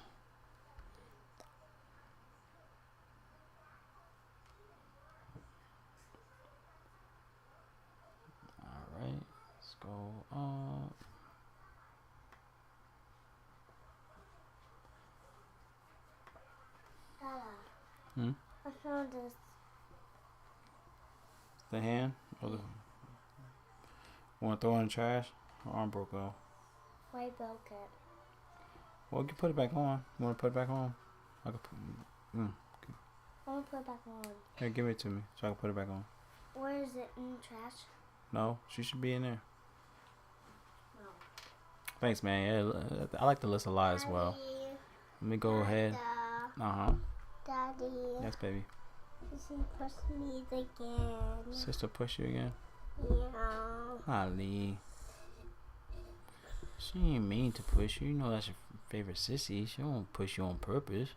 All right, let's go up. I found this. The hand? Or want to throw it in the trash? Her arm broke off. Why broke it? Well, you can put it back on. You want to put it back on? I want to put it back on. Here, give it to me so I can put it back on. Where is it in the trash? No, she should be in there. No. Thanks, man. Yeah, I like the list a lot as well. Let me go ahead. Daddy. Yes, baby. She pushed me again. Sister push you again? Yeah. Holly. She ain't mean to push you. You know that's your favorite sissy. She don't push you on purpose.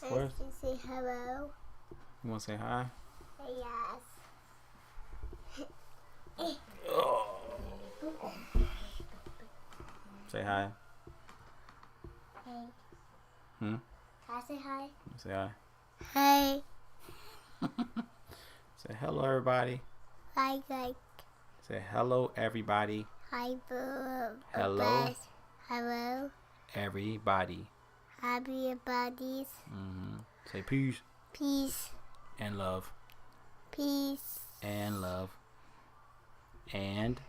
Can you say hello? You want to say hi? Yes. Say hi. Hey. Hmm? Can I say hi? Say hi. Hey. Say hello, everybody. Hi, guys. Say hello, everybody. Hi, boo. Hello. Hello. Everybody. Happy buddies. Say peace. Peace. And love. Peace. And love. And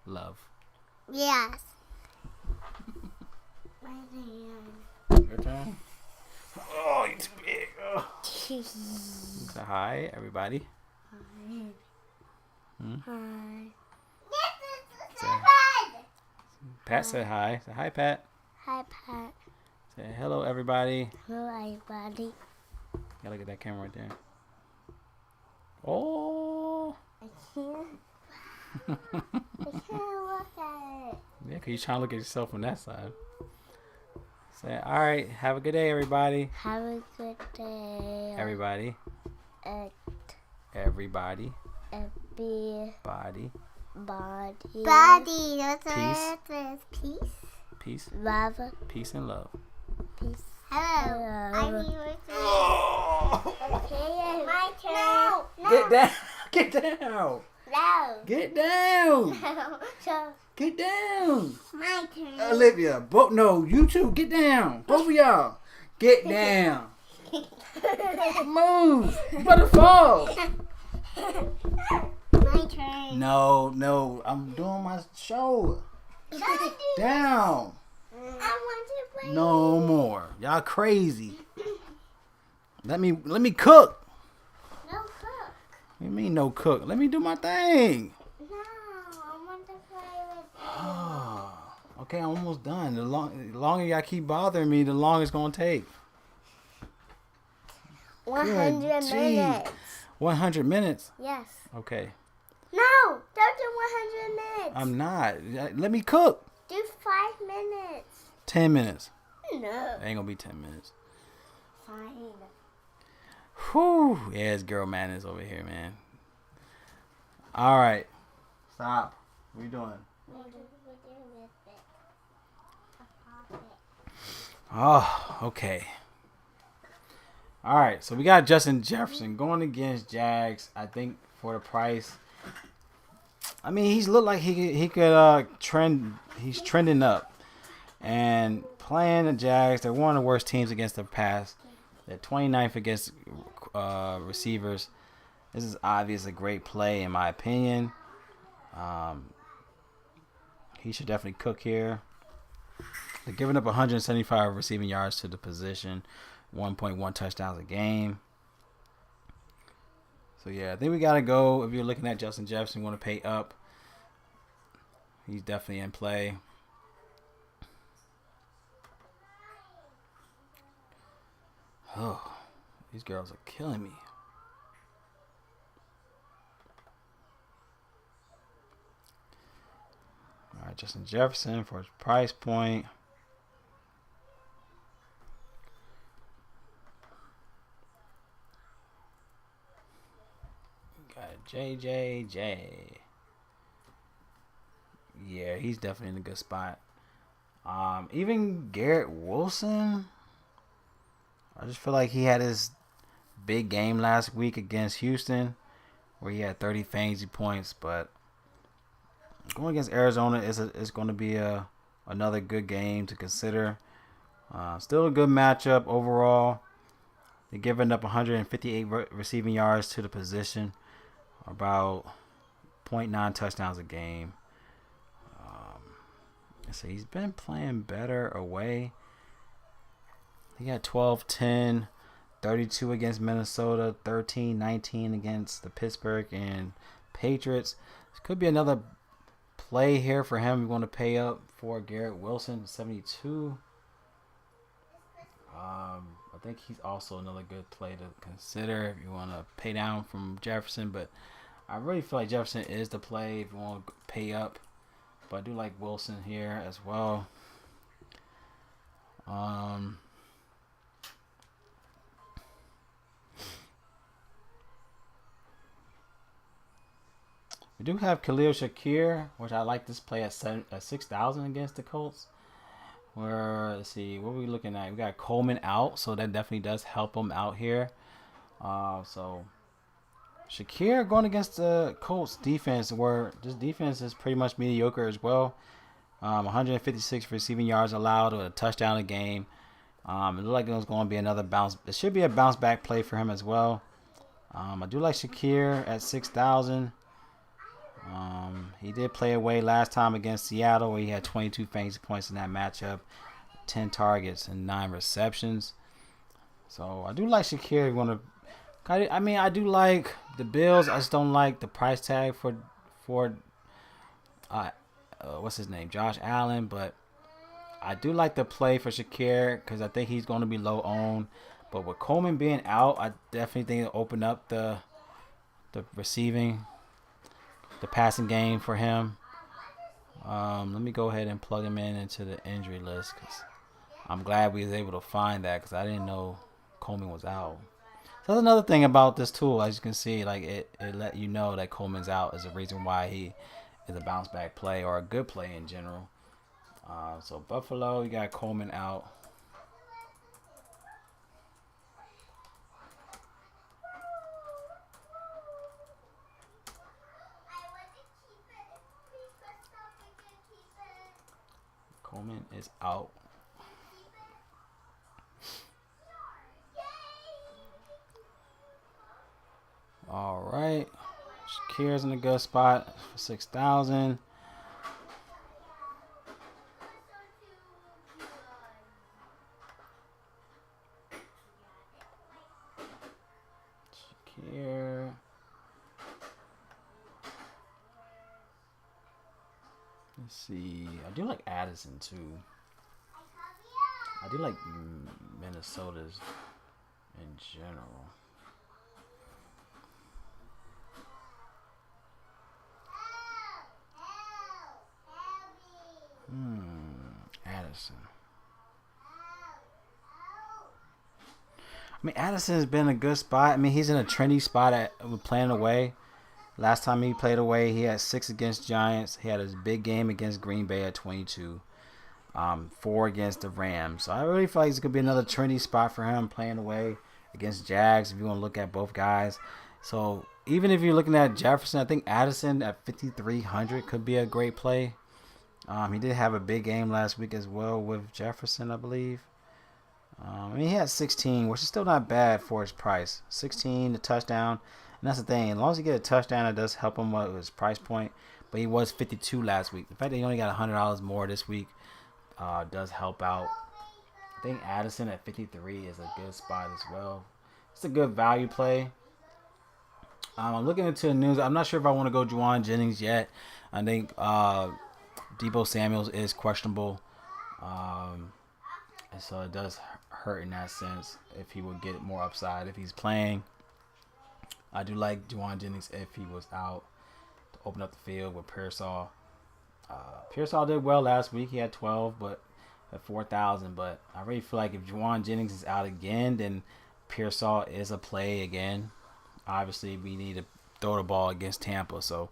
love. Yes. My hand. Your turn. Oh, you're too big. Oh. Say hi, everybody. Hi. Hmm? Hi. Pat said hi. Say hi, Pat. Hi, Pat. Say hello, everybody. Hello, everybody. Gotta get that camera right there. Oh. I can't. I can't look at it. Yeah, because you're trying to look at yourself on that side. Say, all right, have a good day, everybody. Have a good day. Everybody. Everybody. Body. Body. That's Peace. what it is. Peace. Peace. Love. Peace and love. Peace. Hello. I mean, okay, my turn. No. Get down. Get down. No. Get down. So, Get down. my turn. Olivia. No, you two. Get down. Both of y'all. Get down. Move. You better fall. My turn. No. I'm doing my show. Down. I want to play. No more. Y'all crazy. Let me cook. No cook. What do you mean no cook? Let me do my thing. No, I want to play with you. Okay, I'm almost done. The longer y'all keep bothering me, the longer it's gonna take. 100 Good minutes. 100 minutes? Yes. Okay. No, don't do 100 minutes. I'm not. Let me cook. Do 5 minutes. 10 minutes. No. It ain't gonna be 10 minutes. Fine. Whew. Yeah, it's girl madness over here, man. All right. Stop. What are you doing? Oh, okay. All right. So we got Justin Jefferson going against Jags. I think for the price. I mean, he's looked like he could trend. He's trending up, and playing the Jags. They're one of the worst teams against the pass. They're 29th against receivers. This is obviously a great play in my opinion. He should definitely cook here. They're giving up 175 receiving yards to the position, 1.1 touchdowns a game. So, yeah, I think we got to go. If you're looking at Justin Jefferson, you want to pay up. He's definitely in play. Oh, these girls are killing me. All right, Justin Jefferson for his price point. Got JJJ. Yeah, he's definitely in a good spot. Even Garrett Wilson. I just feel like he had his big game last week against Houston where he had 30 fantasy points, but going against Arizona is going to be another good game to consider. Still a good matchup overall. They're giving up 158 receiving yards to the position, about 0.9 touchdowns a game. So he's been playing better away. He had 12, 10, 32 against Minnesota, 13, 19 against the Pittsburgh and Patriots. This could be another play here for him. We want to pay up for Garrett Wilson, 72. I think he's also another good play to consider if you want to pay down from Jefferson. But I really feel like Jefferson is the play if you want to pay up. But I do like Wilson here as well. We do have Khalil Shakir, which I like this play at 6,000 against the Colts. Where, let's see, what are we looking at? We got Coleman out, so that definitely does help him out here. So Shakir going against the Colts defense, where this defense is pretty much mediocre as well. 156 receiving yards allowed with a touchdown a game. It looked like it was going to be another bounce. It should be a bounce back play for him as well. I do like Shakir at 6,000. He did play away last time against Seattle, where he had 22 fantasy points in that matchup, 10 targets and 9 receptions. So I do like Shakir. You want to? I mean, I do like the Bills. I just don't like the price tag for what's his name, Josh Allen. But I do like the play for Shakir because I think he's going to be low owned. But with Coleman being out, I definitely think it'll open up the receiving. The passing game for him. Let me go ahead and plug him into the injury list because I'm glad we was able to find that because I didn't know Coleman was out. So that's another thing about this tool. As you can see, like it let you know that Coleman's out is a reason why he is a bounce back play or a good play in general. So Buffalo, you got Coleman out. Coleman is out. All right. Shakir's in a good spot for 6,000. Shakir. Let's see. I do like Addison too. I do like Minnesota's in general. Addison. I mean, Addison has been a good spot. I mean, he's in a trendy spot with playing away. Last time he played away, he had 6 against Giants. He had his big game against Green Bay at 22. 4 against the Rams. So I really feel like it's going to be another trendy spot for him playing away against Jags if you want to look at both guys. So even if you're looking at Jefferson, I think Addison at 5,300 could be a great play. He did have a big game last week as well with Jefferson, I believe. I mean, he had 16, which is still not bad for his price. 16, the touchdown. And that's the thing. As long as he get a touchdown, it does help him with his price point. But he was 52 last week. The fact that he only got $100 more this week does help out. I think Addison at 53 is a good spot as well. It's a good value play. I'm looking into the news. I'm not sure if I want to go Juwan Jennings yet. I think Deebo Samuels is questionable. And so it does hurt in that sense if he would get more upside if he's playing. I do like Juwan Jennings if he was out to open up the field with Pearsall. Pearsall did well last week. He had 12 but at 4,000. But I really feel like if Juwan Jennings is out again, then Pearsall is a play again. Obviously, we need to throw the ball against Tampa. So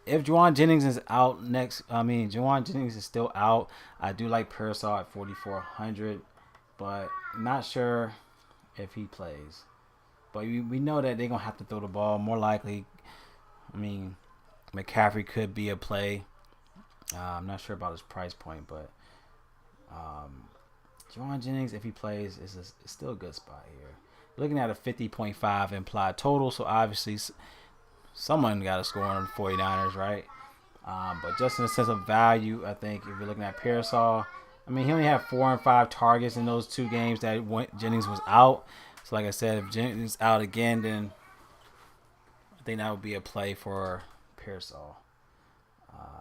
if Juwan Jennings is out Juwan Jennings is still out. I do like Pearsall at 4,400, but not sure if he plays. But we know that they're going to have to throw the ball. More likely, McCaffrey could be a play. I'm not sure about his price point, but Juwan Jennings, if he plays, is still a good spot here. Looking at a 50.5 implied total, so obviously someone got to score on the 49ers, right? But just in the sense of value, I think if you're looking at Pearsall I mean, he only had 4 and 5 targets in those 2 games that Jennings was out. So, like I said, if Jennings out again, then I think that would be a play for Pearsall.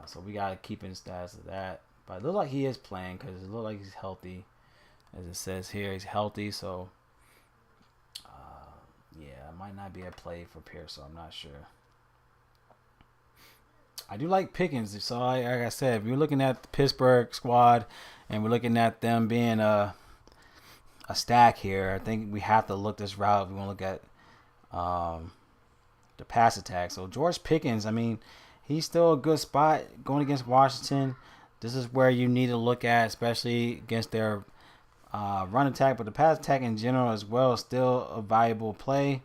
So we got to keep in stats of that. But it looks like he is playing because it looks like he's healthy. As it says here, he's healthy. So, yeah, it might not be a play for Pearsall. I'm not sure. I do like Pickens. So, like I said, if you're looking at the Pittsburgh squad and we're looking at them being a stack here, I think we have to look this route if we want to look at the pass attack. So, George Pickens, I mean, he's still a good spot going against Washington. This is where you need to look at, especially against their run attack. But the pass attack in general as well is still a valuable play.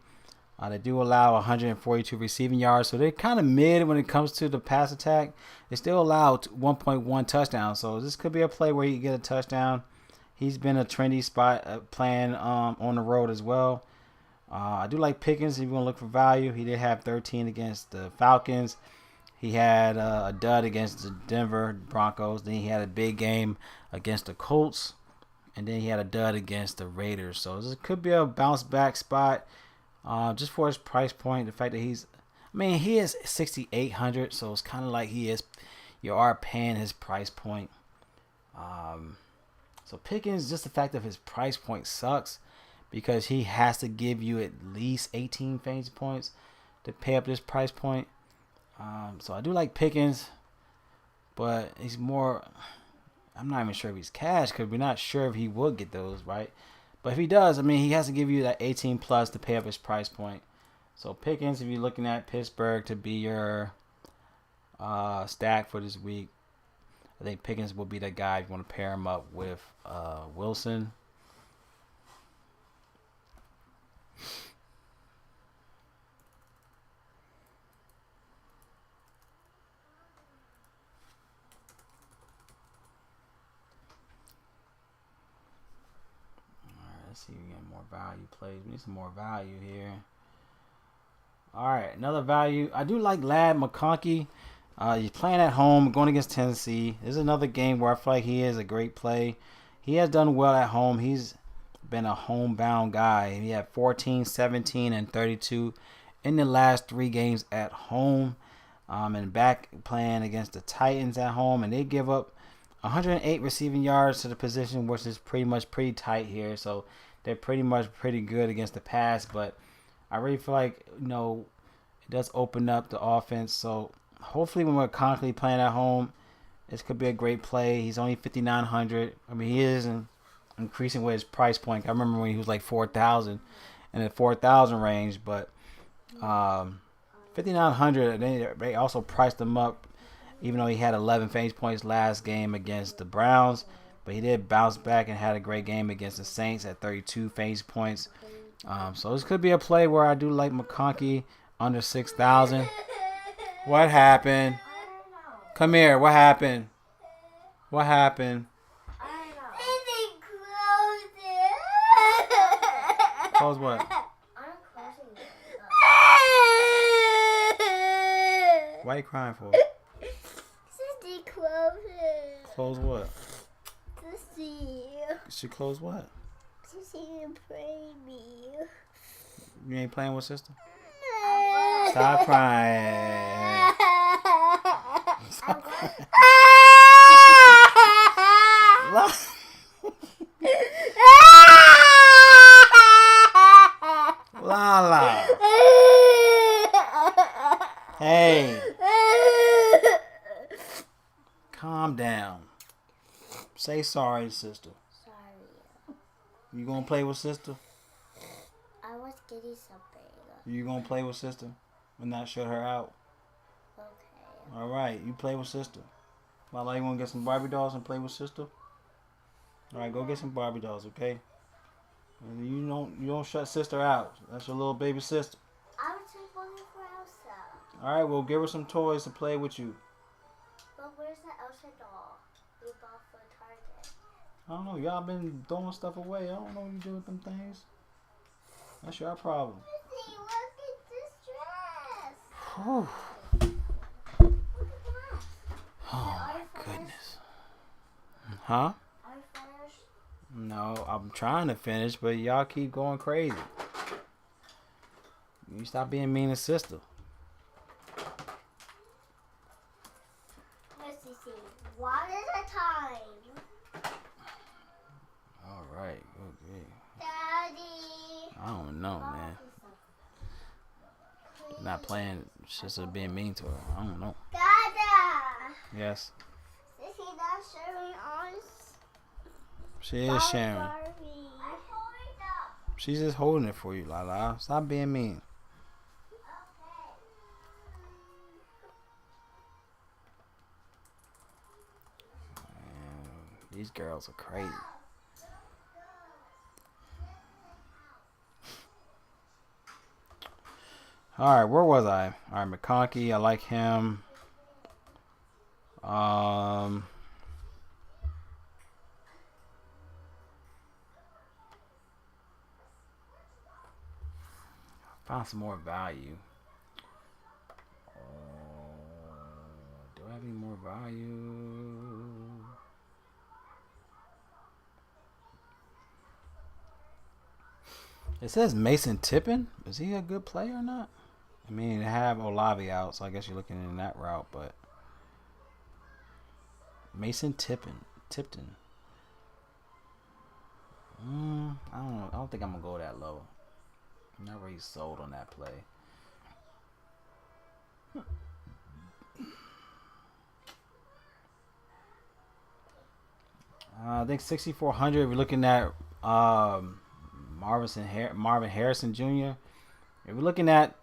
They do allow 142 receiving yards, so they're kind of mid when it comes to the pass attack. They still allow 1.1 touchdowns, so this could be a play where you get a touchdown. He's been a trendy spot playing on the road as well. I do like Pickens if you want to look for value. He did have 13 against the Falcons. He had a dud against the Denver Broncos. Then he had a big game against the Colts, and then he had a dud against the Raiders. So this could be a bounce back spot. Just for his price point, the fact that he is 6,800, so it's kind of like you are paying his price point. So Pickens, just the fact of his price point sucks because he has to give you at least 18 fantasy points to pay up this price point. So I do like Pickens, but he's more. I'm not even sure if he's cash because we're not sure if he will get those, right? But if he does, I mean, he has to give you that 18 plus to pay up his price point. So Pickens, if you're looking at Pittsburgh to be your stack for this week, I think Pickens will be the guy if you want to pair him up with Wilson. Let's see if we get more value plays. We need some more value here. All right, another value. I do like Lad McConkey. He's playing at home, going against Tennessee. This is another game where I feel like he is a great play. He has done well at home. He's been a homebound guy. He had 14, 17, and 32 in the last 3 games at home. And back playing against the Titans at home, and they give up 108 receiving yards to the position, which is pretty tight here. So they're pretty good against the pass, but I really feel like, it does open up the offense. So hopefully when we're constantly playing at home, this could be a great play. He's only 5,900. I mean, he is increasing with his price point. I remember when he was like 4,000 in the 4,000 range, but 5,900, they also priced him up, even though he had 11 fantasy points last game against the Browns. But he did bounce back and had a great game against the Saints at 32 fantasy points. So this could be a play where I do like McConkey under 6,000. What happened? Come here. What happened? What happened? Close what? Why are you crying for? Close what? To see. She close what? To see you play me. You ain't playing with sister? No. Stop crying. Stop crying. Lala. Hey. Calm down. Say sorry, sister. Sorry. You gonna play with sister? I was getting something. You gonna play with sister and not shut her out? Okay. Alright, you play with sister. Lala, you wanna get some Barbie dolls and play with sister? Alright, go get some Barbie dolls, okay? And you don't shut sister out. That's your little baby sister. I was just looking for Elsa. Alright, well give her some toys to play with you. But where's the Elsa doll we bought for Target? I don't know. Y'all been throwing stuff away. I don't know what you do with them things. That's your problem. Missy, look at this dress. Whew. Look at that. Oh my goodness. Huh? Are No, I'm trying to finish, but y'all keep going crazy. You stop being mean to sister. Let's see. One at a time. All right. Okay. Daddy. I don't know, man. Not playing. Sister being mean to her. I don't know. Dada. Yes. Is he not sharing ours? She is sharing. Barbie. She's just holding it for you, Lala. Stop being mean. Man, these girls are crazy. All right, where was I? All right, McConkey. I like him. Found some more value. Do I have any more value? It says Mason Tippin. Is he a good player or not? I mean, they have Olave out, so I guess you're looking in that route, but Mason Tipton. I don't know. I don't think I'm gonna go that low. I'm not really sold on that play. I think 6,400. We're looking at Marvin Harrison Jr. If we're looking at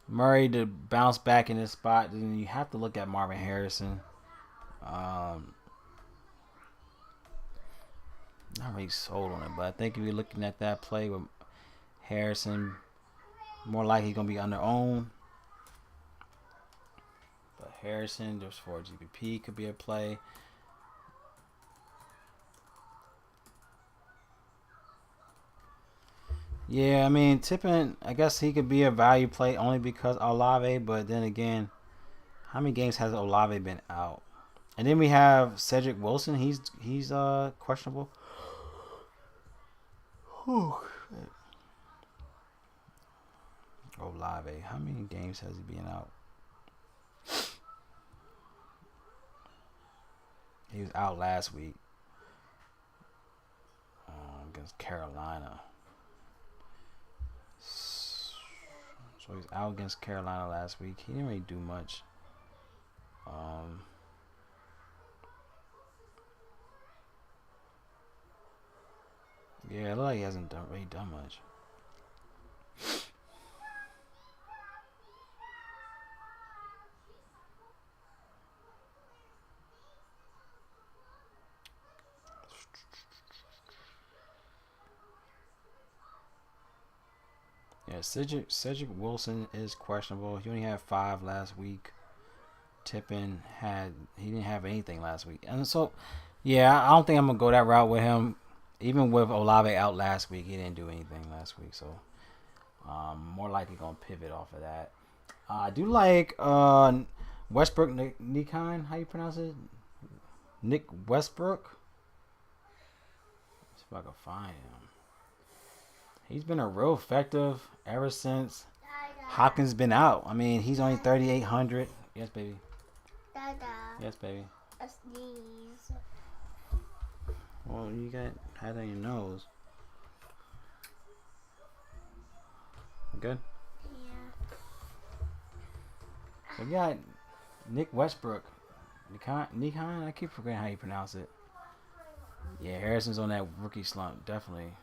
Murray to bounce back in this spot, then you have to look at Marvin Harrison. Not really sold on it, but I think if you're looking at that play with Harrison, more likely going to be under own. But Harrison, just for GPP, could be a play. Yeah, I mean, Tippin, I guess he could be a value play only because Olave, but then again, how many games has Olave been out? And then we have Cedric Wilson. He's questionable. Whew. Olave, how many games has he been out? He was out last week against Carolina. So he's out against Carolina last week. He didn't really do much. Yeah, it looks like he hasn't really done much. Yeah, Cedric Wilson is questionable. He only had 5 last week. Tippin he didn't have anything last week, and so yeah, I don't think I'm gonna go that route with him. Even with Olave out last week, he didn't do anything last week, so more likely gonna pivot off of that. I do like Westbrook Nikon. How you pronounce it? Nick Westbrook. Let's see if I can find him. He's been a real effective ever since Hopkins been out. I mean, he's only 3,800. Yes, baby. Dada. Yes, baby. A sneeze. Well, you got had on your nose. Good. Yeah. So we got Nick Westbrook. Nikon. I keep forgetting how you pronounce it. Yeah, Harrison's on that rookie slump, definitely.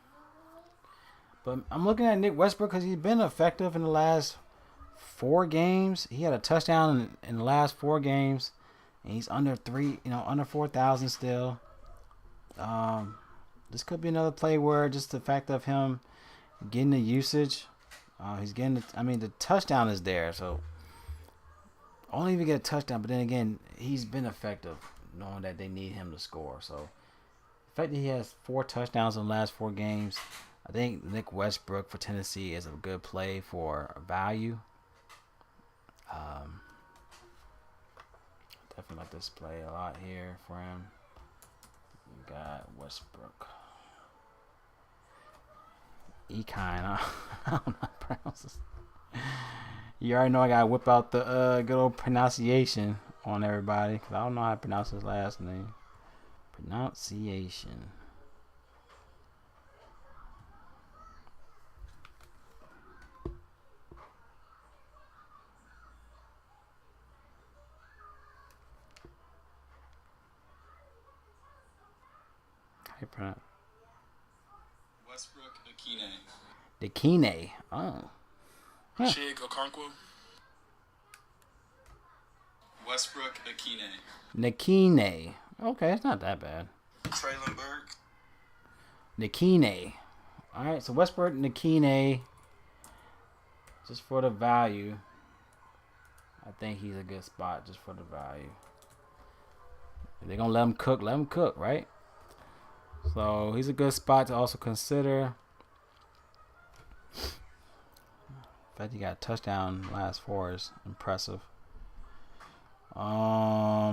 But I'm looking at Nick Westbrook because he's been effective in the last 4 games. He had a touchdown in the last 4 games, and he's under 4,000 still. This could be another play where just the fact of him getting the usage, he's getting. The touchdown is there, so only if you get a touchdown. But then again, he's been effective, knowing that they need him to score. So the fact that he has 4 touchdowns in the last 4 games. I think Nick Westbrook for Tennessee is a good play for value. Definitely like this play a lot here for him. We got Westbrook. Econ. I don't know how to pronounce this. You already know I gotta whip out the good old pronunciation on everybody, because I don't know how to pronounce his last name. Pronunciation. How you pronounce? Westbrook Akine. Dakine. Oh. Huh. Chig Okonkwo. Westbrook Akine. Nakine. Okay, it's not that bad. Traylon Burke. Nakine. Alright, so Westbrook Nakine. Just for the value. I think he's a good spot just for the value. If they're going to let him cook, right? So he's a good spot to also consider. In fact, he got a touchdown last 4 is impressive. I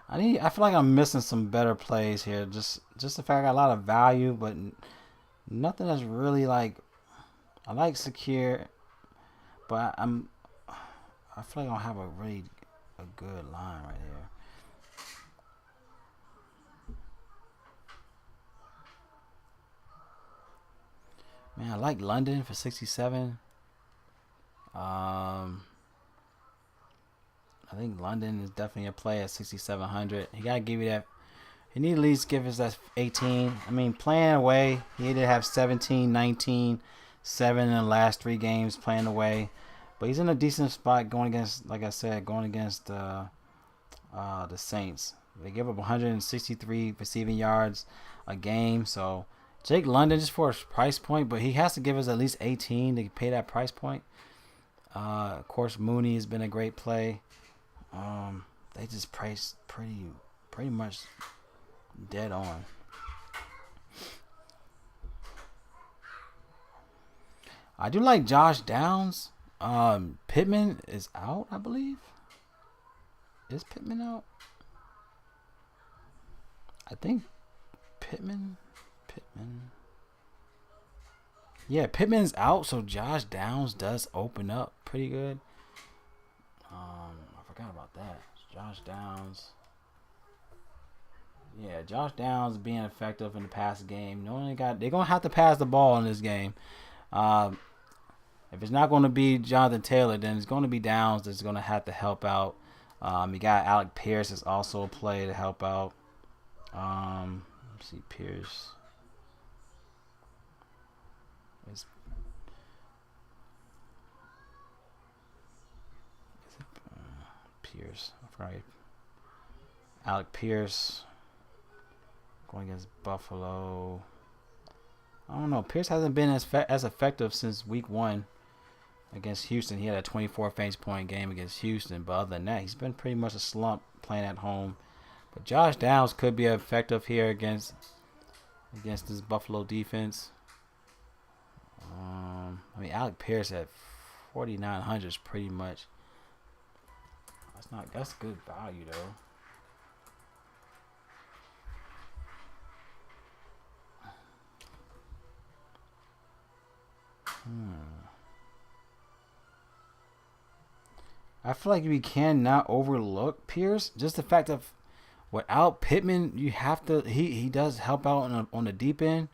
feel like I'm missing some better plays here. Just the fact I got a lot of value, but nothing that's really like. I like secure, but I feel like I don't have a good line right here. Man, I like London for 67. I think London is definitely a play at 6,700. He gotta give you that. He need at least give us that 18. I mean, playing away, he did have 17, 19, 7 in the last 3 games playing away, but he's in a decent spot going against, like I said, the Saints. They give up 163 receiving yards a game, so Jake London just for his price point, but he has to give us at least 18 to pay that price point. Of course, Mooney has been a great play. They just priced pretty much dead on. I do like Josh Downs. Pittman is out, I believe. Is Pittman out? I think Pittman. Yeah, Pittman's out, so Josh Downs does open up pretty good. I forgot about that. Josh Downs. Yeah, Josh Downs being effective in the pass game. They're gonna have to pass the ball in this game. If it's not going to be Jonathan Taylor, then it's going to be Downs that's going to have to help out. You got Alec Pierce is also a play to help out. Let's see, Pierce. Pierce. I forgot. Alec Pierce going against Buffalo. I don't know. Pierce hasn't been as effective since week 1 against Houston. He had a 24 fantasy point game against Houston, but other than that, he's been pretty much a slump playing at home. But Josh Downs could be effective here against this Buffalo defense. I mean, Alec Pierce at 4,900 is pretty much. That's good value though. I feel like we cannot overlook Pierce. Just the fact of without Pittman, you have to. He does help out on the deep end.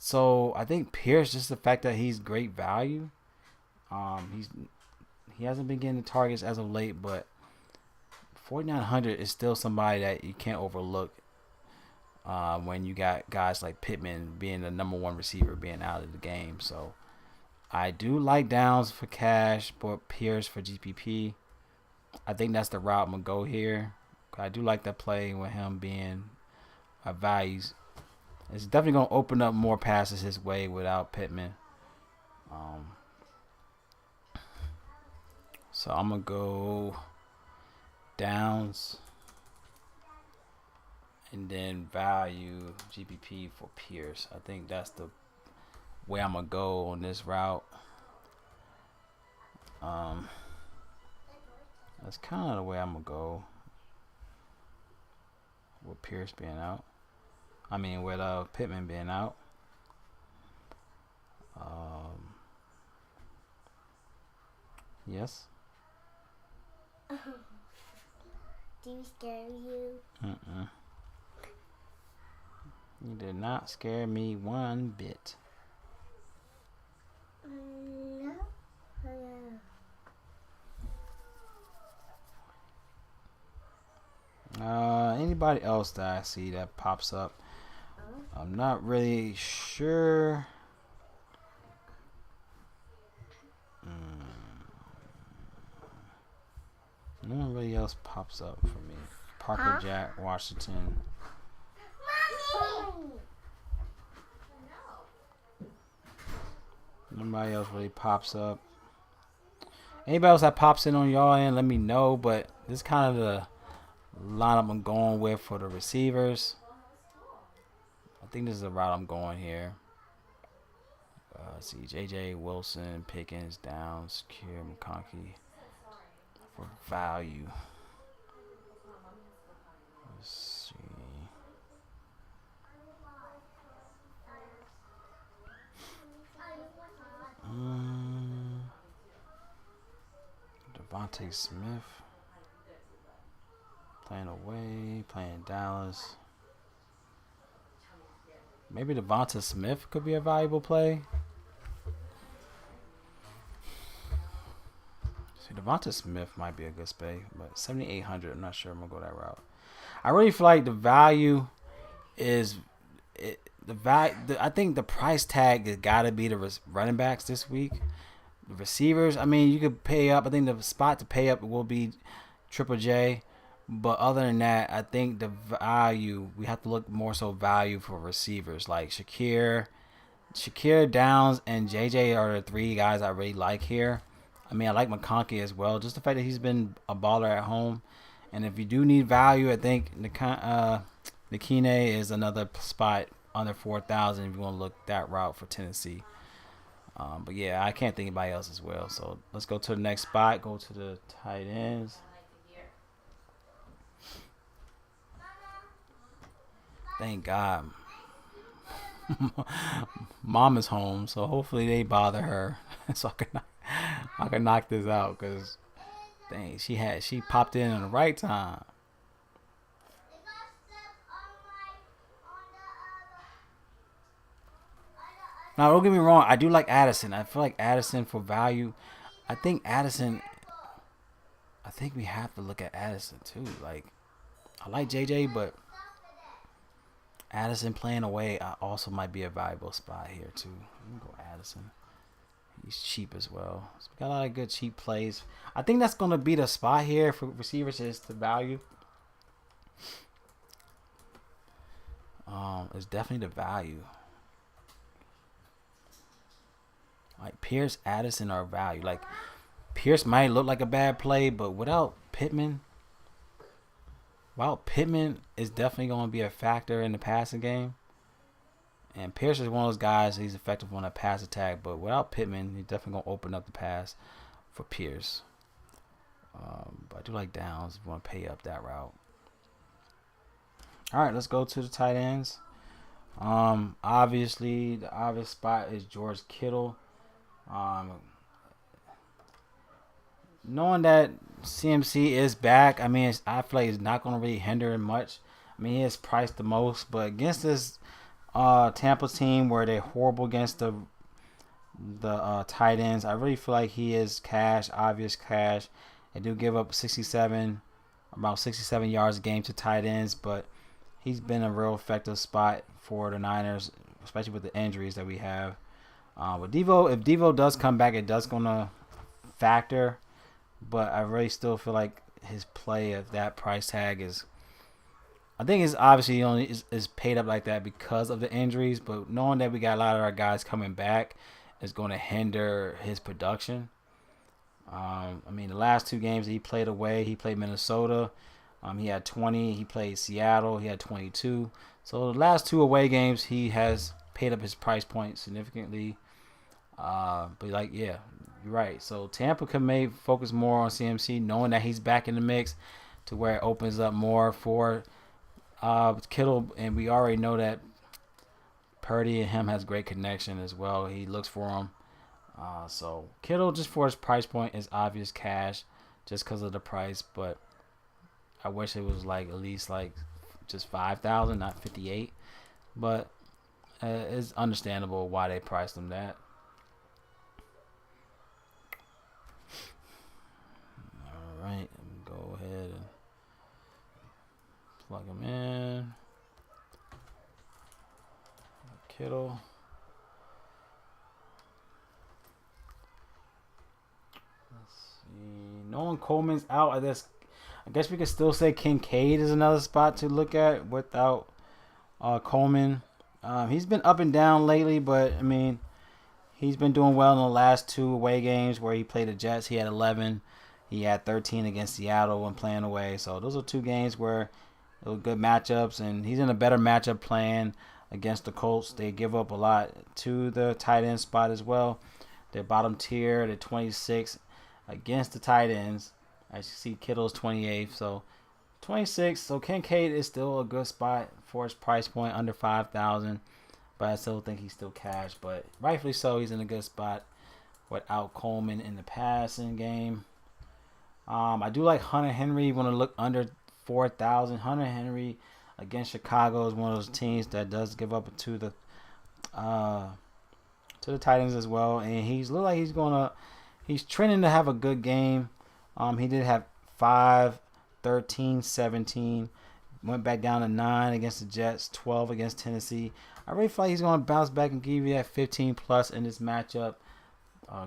So I think Pierce, just the fact that he's great value. He hasn't been getting the targets as of late, but 4,900 is still somebody that you can't overlook. When you got guys like Pittman being the number 1 receiver being out of the game. So I do like Downs for cash, but Pierce for GPP. I think that's the route I'm going to go here. I do like that play with him being a values. It's definitely going to open up more passes his way without Pittman. So I'm going to go Downs. And then value GPP for Pierce. I think that's the way I'm going to go on this route. That's kind of the way I'm going to go. With Pierce being out. I mean, with Pittman being out. Yes. Do you scare you? Mm-mm. You did not scare me one bit. No. Anybody else that I see that pops up? I'm not really sure. No one really else pops up for me. Parker Jack, Washington. Mommy! Nobody else really pops up. Anybody else that pops in on y'all end, let me know. But this is kind of the lineup I'm going with for the receivers. I think this is the route I'm going here. Let's see, J.J. Wilson, Pickens, Downs, Secure, McConkey for value. Let's see. Devontae Smith. Playing away, playing Dallas. Maybe Devonta Smith could be a valuable play. See, Devonta Smith might be a good play, but 7,800. I'm not sure I'm gonna go that route. I really feel like the value is the value. I think the price tag has got to be the running backs this week. The receivers. I mean, you could pay up. I think the spot to pay up will be Triple J. But other than that, I think the value, we have to look more so value for receivers like Shakir, Downs, and JJ are the three guys I really like here. I mean, I like McConkey as well. Just the fact that he's been a baller at home. And if you do need value, I think Nakine is another spot under 4,000 if you want to look that route for Tennessee. But yeah, I can't think of anybody else as well. So let's go to the next spot. Go to the tight ends. Thank God. Mom is home, so hopefully they bother her so I can knock this out because dang, she popped in at the right time. Now don't get me wrong, I do like Addison. I feel like Addison for value. I think we have to look at Addison too. Like I like JJ, but Addison playing away also might be a valuable spot here too. I'm gonna go Addison. He's cheap as well. So we got a lot of good cheap plays. I think that's gonna be the spot here for receivers is the value. It's definitely the value. Like Pierce, Addison are value. Like Pierce might look like a bad play, but without Pittman. Well, Pittman is definitely going to be a factor in the passing game. And Pierce is one of those guys, he's effective on a pass attack. But without Pittman, he's definitely going to open up the pass for Pierce. But I do like Downs if you want to pay up that route. All right, let's go to the tight ends. Obviously, the obvious spot is George Kittle. Knowing that CMC is back, I mean, I feel like it's not going to really hinder him much. I mean, he is priced the most, but against this Tampa team where they're horrible against the tight ends, I really feel like he is cash, obvious cash. They do give up about 67 yards a game to tight ends, but he's been a real effective spot for the Niners, especially with the injuries that we have. With Devo, if Devo does come back, it does going to factor. But I really still feel like his play at that price tag is, I think it's obviously only is paid up like that because of the injuries. But knowing that we got a lot of our guys coming back is going to hinder his production. I mean, the last two games he played away, he played Minnesota. He had 20. He played Seattle. He had 22. So the last two away games, he has paid up his price point significantly. But like, yeah. You're right. So Tampa may focus more on CMC, knowing that he's back in the mix, to where it opens up more for Kittle, and we already know that Purdy and him has great connection as well. He looks for him. So Kittle, just for his price point, is obvious cash just because of the price. But I wish it was like at least like just 5,000, not 58. But it's understandable why they priced him that. All right, go ahead and plug him in. Kittle. Let's see. Nolan Coleman's out. I guess we could still say Kincaid is another spot to look at without Coleman. He's been up and down lately, but I mean, he's been doing well in the last 2 away games where he played the Jets. He had 11. He had 13 against Seattle when playing away. So those are 2 games where it was good matchups, and he's in a better matchup playing against the Colts. They give up a lot to the tight end spot as well. They're bottom tier. They're 26 against the tight ends. As you see, Kittle's 28th. So 26. So Kincaid is still a good spot for his price point under 5,000. But I still think he's still cash. But rightfully so, he's in a good spot without Coleman in the passing game. I do like Hunter Henry. You want to look under 4,000. Hunter Henry against Chicago is one of those teams that does give up to the Titans as well, and he's look like he's trending to have a good game. He did have 5, 13, 17, went back down to 9 against the Jets, 12 against Tennessee. I really feel like he's going to bounce back and give you that 15 plus in this matchup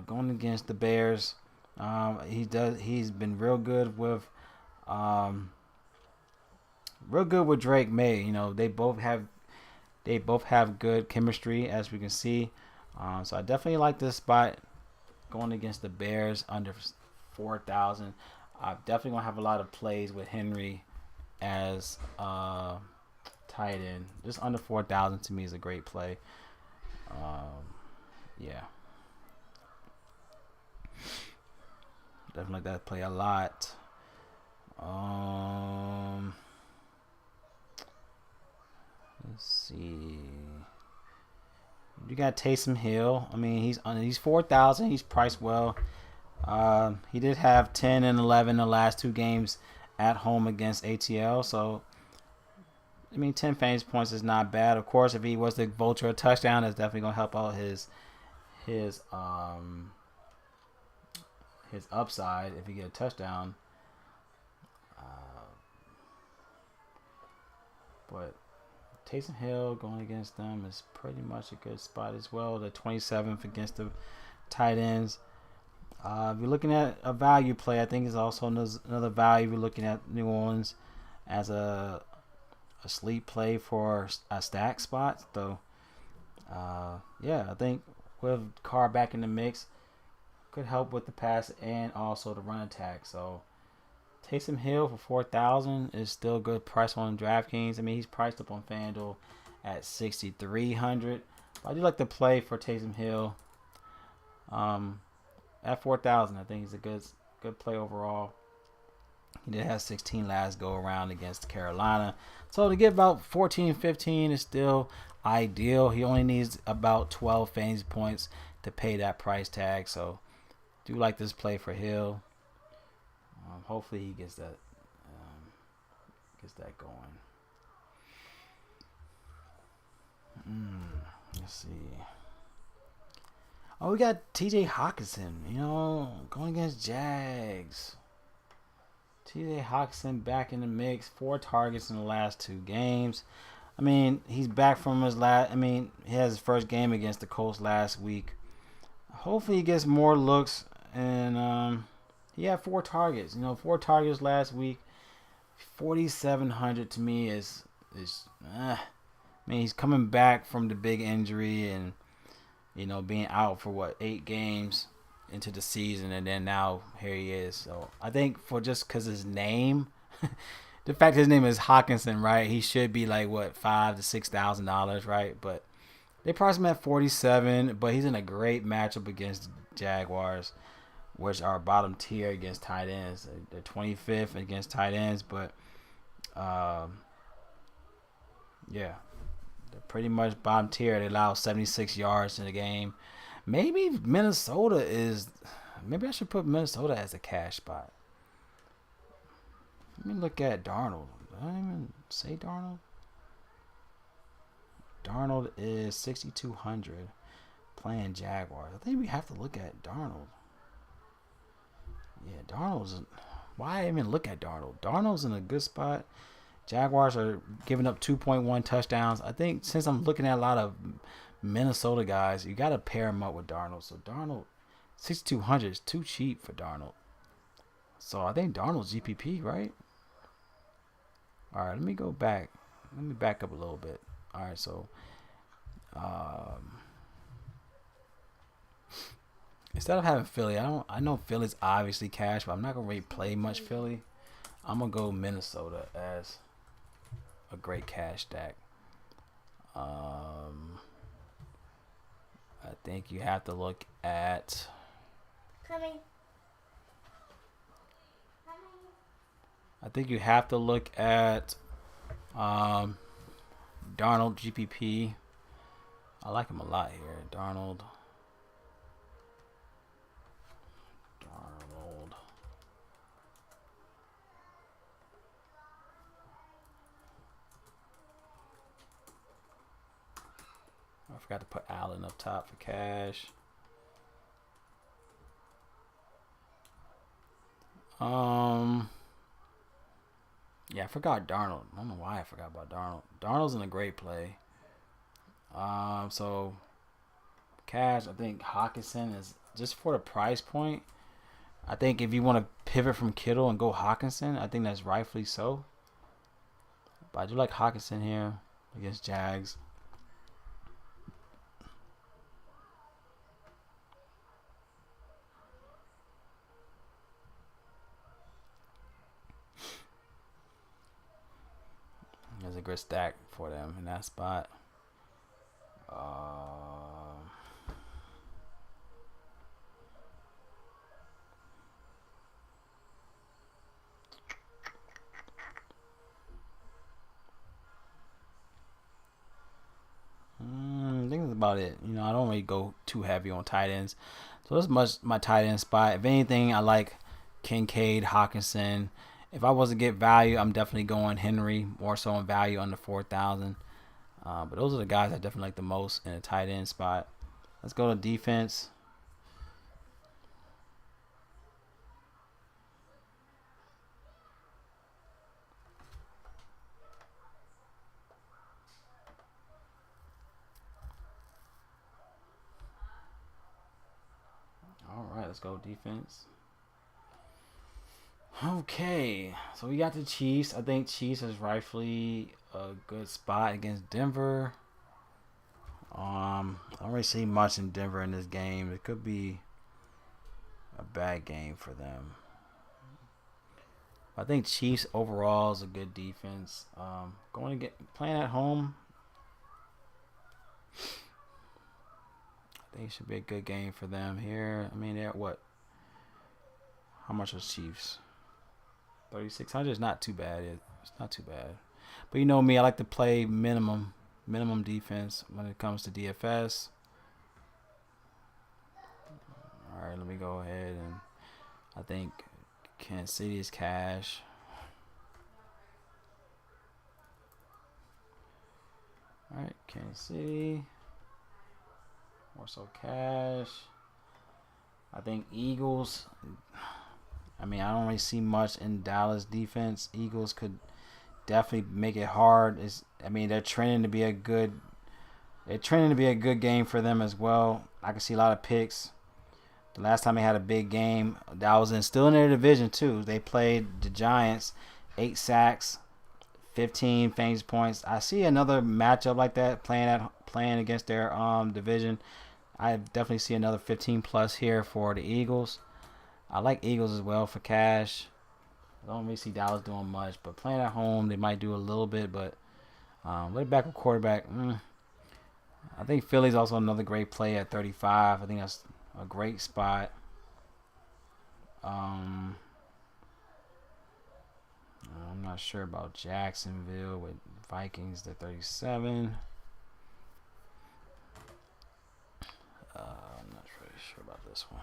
going against the Bears. He's been real good with Drake May. You know, they both have good chemistry, as we can see. So I definitely like this spot going against the Bears under 4,000. I'm definitely gonna have a lot of plays with Henry as tight end. Just under 4,000 to me is a great play. Yeah, definitely like that play a lot. Let's see. You got Taysom Hill. I mean, he's 4,000. He's priced well. He did have 10 and 11 the last 2 games at home against ATL. So, I mean, 10 fantasy points is not bad. Of course, if he was to vulture a touchdown, that's definitely gonna help out his upside if he get a touchdown. But Taysom Hill going against them is pretty much a good spot as well. The 27th against the tight ends. If you're looking at a value play, I think is also another value. If you're looking at New Orleans as a sleep play for a stack spot. So, yeah, I think with Carr back in the mix, could help with the pass and also the run attack. So, Taysom Hill for 4,000 is still a good price on DraftKings. I mean, he's priced up on FanDuel at 6,300. I do like the play for Taysom Hill. At 4,000, I think he's a good play overall. He did have 16 last go around against Carolina. So to get about 14, 15 is still ideal. He only needs about 12 fantasy points to pay that price tag. So do like this play for Hill. Hopefully he gets that going. Let's see. Oh, we got T.J. Hawkinson, going against Jags. T.J. Hawkinson back in the mix. 4 targets in the last 2 games. I mean, he's back from his he has his first game against the Colts last week. Hopefully he gets more looks. And he had 4 targets. 4 targets last week. 4,700 to me is he's coming back from the big injury and being out for 8 games into the season, and then now here he is. So I think for just because his name, the fact his name is Hawkinson, right? He should be like $5,000 to $6,000, right? But they priced him at 47. But he's in a great matchup against the Jaguars, which are bottom tier against tight ends. They're 25th against tight ends, but yeah, They're pretty much bottom tier. They allow 76 yards in the game. Maybe Minnesota is. Maybe I should put Minnesota as a cash spot. Let me look at Darnold. Did I even say Darnold? Darnold is 6,200 playing Jaguars. I think we have to look at Darnold. Yeah, Darnold's. Why even look at Darnold? Darnold's in a good spot. Jaguars are giving up 2.1 touchdowns. I think since I'm looking at a lot of Minnesota guys, you got to pair him up with Darnold. So Darnold, 6,200 is too cheap for Darnold. So I think Darnold's GPP, right? All right, let me go back. Let me back up a little bit. All right, so instead of having Philly, I know Philly's obviously cash, but I'm not gonna really play much Philly. I'm gonna go Minnesota as a great cash stack. I think you have to look at. Coming. I think you have to look at Darnold GPP. I like him a lot here. Darnold. I forgot to put Allen up top for cash. Yeah, I forgot Darnold. I don't know why I forgot about Darnold. Darnold's in a great play. So cash, I think Hawkinson is just for the price point. I think if you want to pivot from Kittle and go Hawkinson, I think that's rightfully so. But I do like Hawkinson here against Jags. There's a good stack for them in that spot. I think that's about it. You know, I don't really go too heavy on tight ends. So that's much my tight end spot. If anything, I like Kincaid, Hawkinson. If I was to get value, I'm definitely going Henry, more so in value under 4,000. But those are the guys I definitely like the most in a tight end spot. Let's go to defense. All right, let's go defense. Okay, so we got the Chiefs. I think Chiefs is rightfully a good spot against Denver. I don't really see much in Denver in this game. It could be a bad game for them. I think Chiefs overall is a good defense. Playing at home. I think it should be a good game for them here. I mean, they're at what? How much was Chiefs? 3,600 is not too bad. It's not too bad. But you know me, I like to play minimum defense when it comes to DFS. All right, let me go ahead and I think Kansas City is cash. All right, Kansas City. More so cash. I think Eagles. I mean, I don't really see much in Dallas defense. Eagles could definitely make it hard. They're trending to be a good. They're trending to be a good game for them as well. I can see a lot of picks. The last time they had a big game, that was still in their division too. They played the Giants, 8 sacks, 15 fantasy points. I see another matchup like that playing against their division. I definitely see another 15 plus here for the Eagles. I like Eagles as well for cash. I don't really see Dallas doing much, but playing at home, they might do a little bit. But lay back with quarterback. I think Philly's also another great play at 35. I think that's a great spot. I'm not sure about Jacksonville with Vikings at 37. I'm not really sure about this one.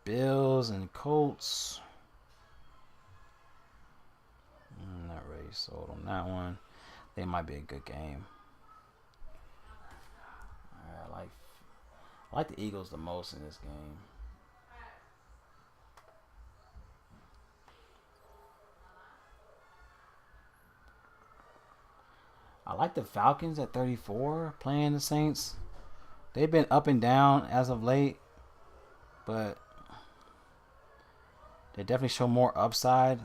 Bills and Colts. I'm not really sold on that one. They might be a good game. I like the Eagles the most in this game. I like the Falcons at 34 playing the Saints. They've been up and down as of late, but they definitely show more upside.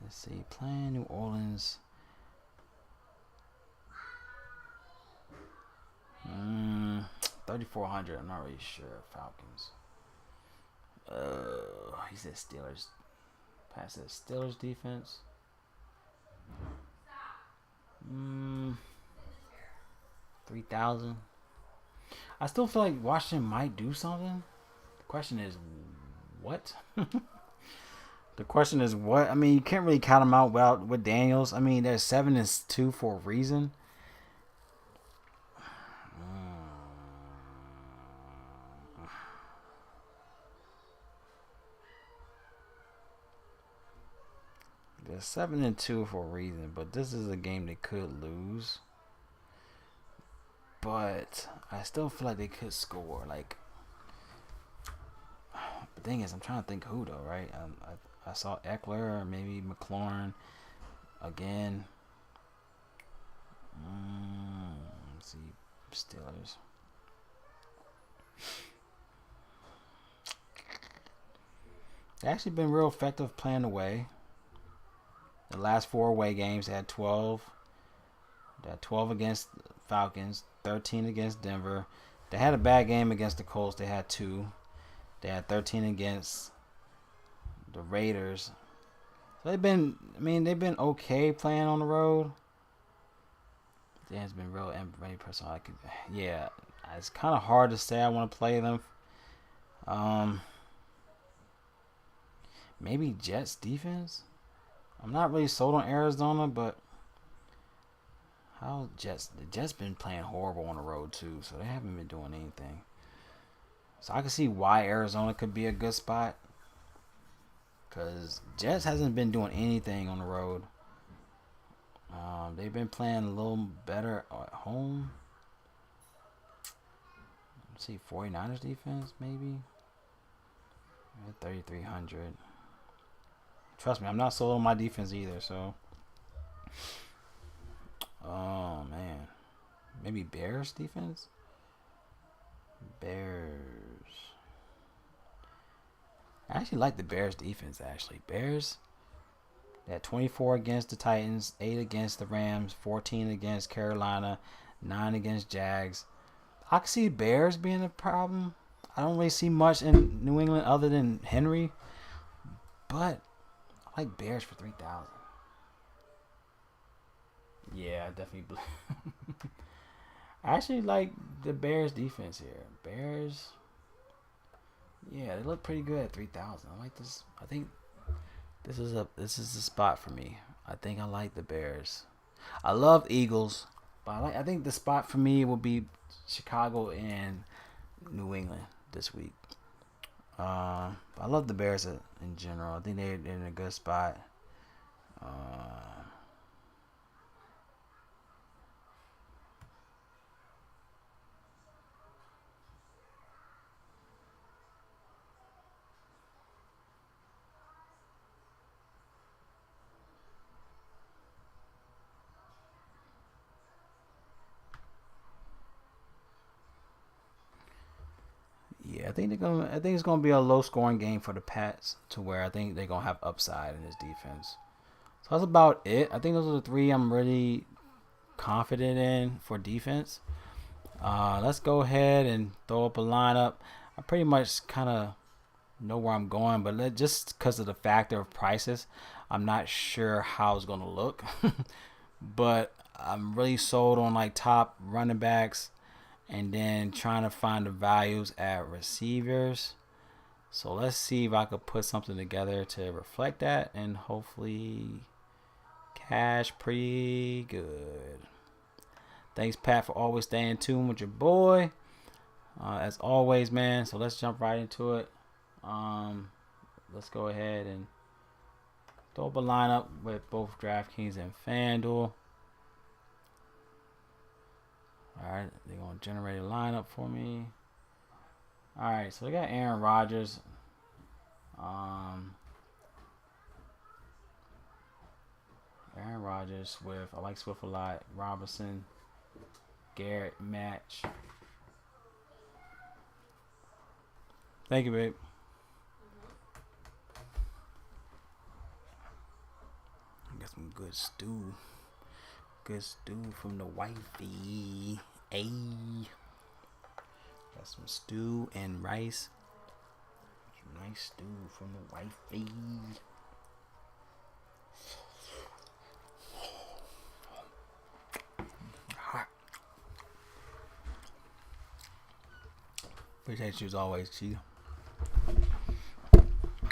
Let's see, playing New Orleans. 3,400. I'm not really sure. Falcons. He said Steelers. Pass says Steelers defense. 3,000. I still feel like Washington might do something. The question is, what? The question is what? I mean, you can't really count them out with Daniels. I mean, they're 7-2 for a reason. They're 7-2 for a reason, but this is a game they could lose. But I still feel like they could score. Like, the thing is, I'm trying to think who though, right? I saw Eckler or maybe McLaurin again. Let's see, Steelers. They actually been real effective playing away. The last 4 away games, they had 12. They had 12 against Falcons, 13 against Denver. They had a bad game against the Colts. They had 2. They had 13 against the Raiders. So they've been okay playing on the road. It's been real personal. Yeah, it's kind of hard to say I want to play them. Maybe Jets defense. I'm not really sold on Arizona, but the Jets been playing horrible on the road too, so they haven't been doing anything. So I can see why Arizona could be a good spot, because Jets hasn't been doing anything on the road. They've been playing a little better at home. Let's see, 49ers defense maybe. 3,300. Trust me, I'm not sold on my defense either, so. Oh, man. Maybe Bears defense? Bears. I actually like the Bears defense, actually. Bears, they had 24 against the Titans, 8 against the Rams, 14 against Carolina, 9 against Jags. I can see Bears being a problem. I don't really see much in New England other than Henry, but I like Bears for 3,000. Yeah, I definitely. I actually like the Bears defense here. Bears. Yeah, they look pretty good at 3,000. I like this. I think this is the spot for me. I think I like the Bears. I love Eagles, but I think the spot for me will be Chicago and New England this week. I love the Bears in general. I think they're in a good spot. Yeah, I think it's gonna be a low scoring game for the Pats, to where I think they're gonna have upside in this defense. So that's about it. I think those are the 3 I'm really confident in for defense. Let's go ahead and throw up a lineup. I pretty much kind of know where I'm going, but just because of the factor of prices, I'm not sure how it's gonna look. But I'm really sold on like top running backs, and then trying to find the values at receivers. So let's see if I could put something together to reflect that, and hopefully cash pretty good. Thanks, Pat, for always staying in tune with your boy. As always, man. So let's jump right into it. Let's go ahead and throw up a lineup with both Draftkings and FanDuel. Alright, they're going to generate a lineup for me. Alright, so we got Aaron Rodgers. Aaron Rodgers with, I like Swift a lot, Robinson, Garrett, match. Thank you, babe. Got some good stew. Good stew from the wifey. Ayy. Got some stew and rice. Some nice stew from the wifey. Hot. Appreciate you as always, Chi.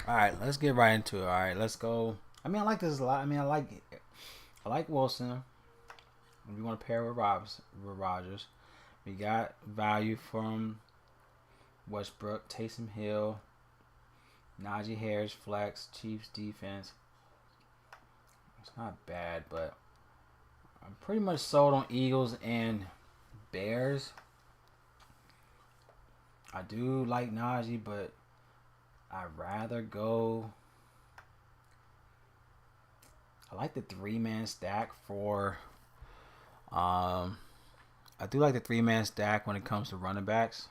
Alright, let's get right into it. Alright, let's go. I mean, I like this a lot. I mean, I like Wilson. If you want to pair with Rodgers, we got value from Westbrook, Taysom Hill, Najee Harris, flex, Chiefs defense. It's not bad, but I'm pretty much sold on Eagles and Bears. I do like Najee, but I'd rather go. I like the 3-man stack for. I do like the 3-man stack when it comes to running backs,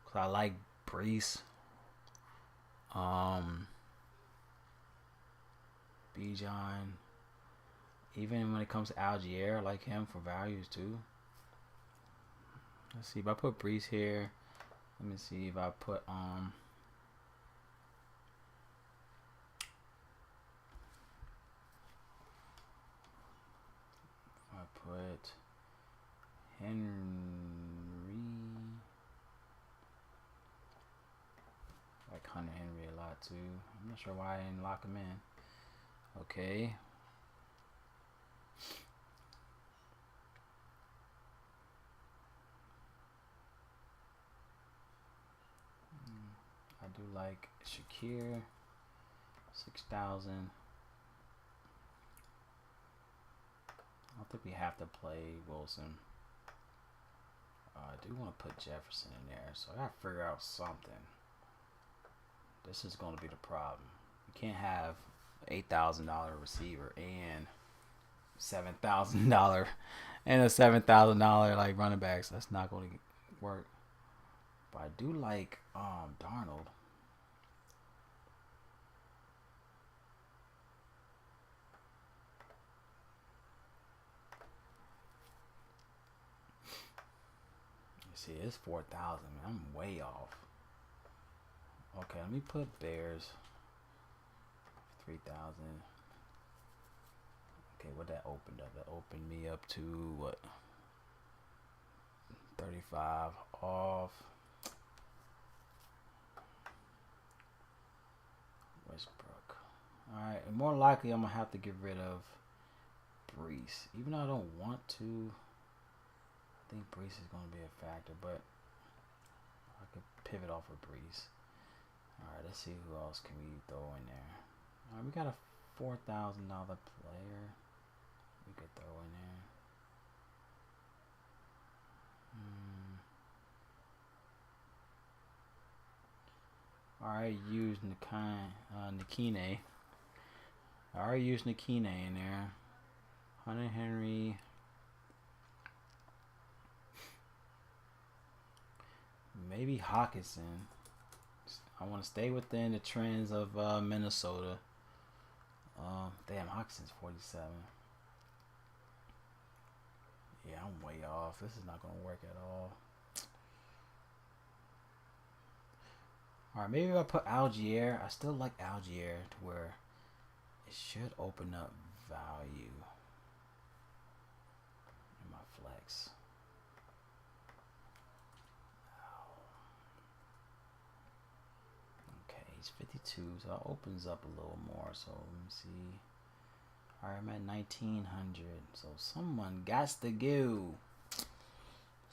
cause I like Brees, Bijan. Even when it comes to Algier, I like him for values too. Let's see if I put Brees here. Let me see if I put put Henry. I like Hunter Henry a lot too. I'm not sure why I didn't lock him in. Okay. I do like Shakir. 6,000. I don't think we have to play Wilson. I do want to put Jefferson in there, so I got to figure out something. This is going to be the problem. You can't have $8,000 receiver and $7,000 and a $7,000 like running backs. That's not going to work. But I do like Darnold. See, it's 4,000. I'm way off. Okay, let me put Bears. 3,000. Okay, what that opened up? That opened me up to what? 35 off. Westbrook. Alright, and more likely I'm going to have to get rid of Brees. Even though I don't want to. I think Brees is going to be a factor, but I could pivot off of Brees. Alright, let's see who else can we throw in there. Alright, we got a $4,000 player we could throw in there. Alright, use Nakine. I already used Nakine in there. Hunter Henry. Maybe Hawkinson. I want to stay within the trends of Minnesota. Damn, Hawkinson's 47. Yeah, I'm way off. This is not going to work at all. Alright, maybe if I put Algier. I still like Algier to where it should open up value in my flex. Okay, he's 52, so it opens up a little more. So let me see. Alright, I'm at 1,900. So someone got to go.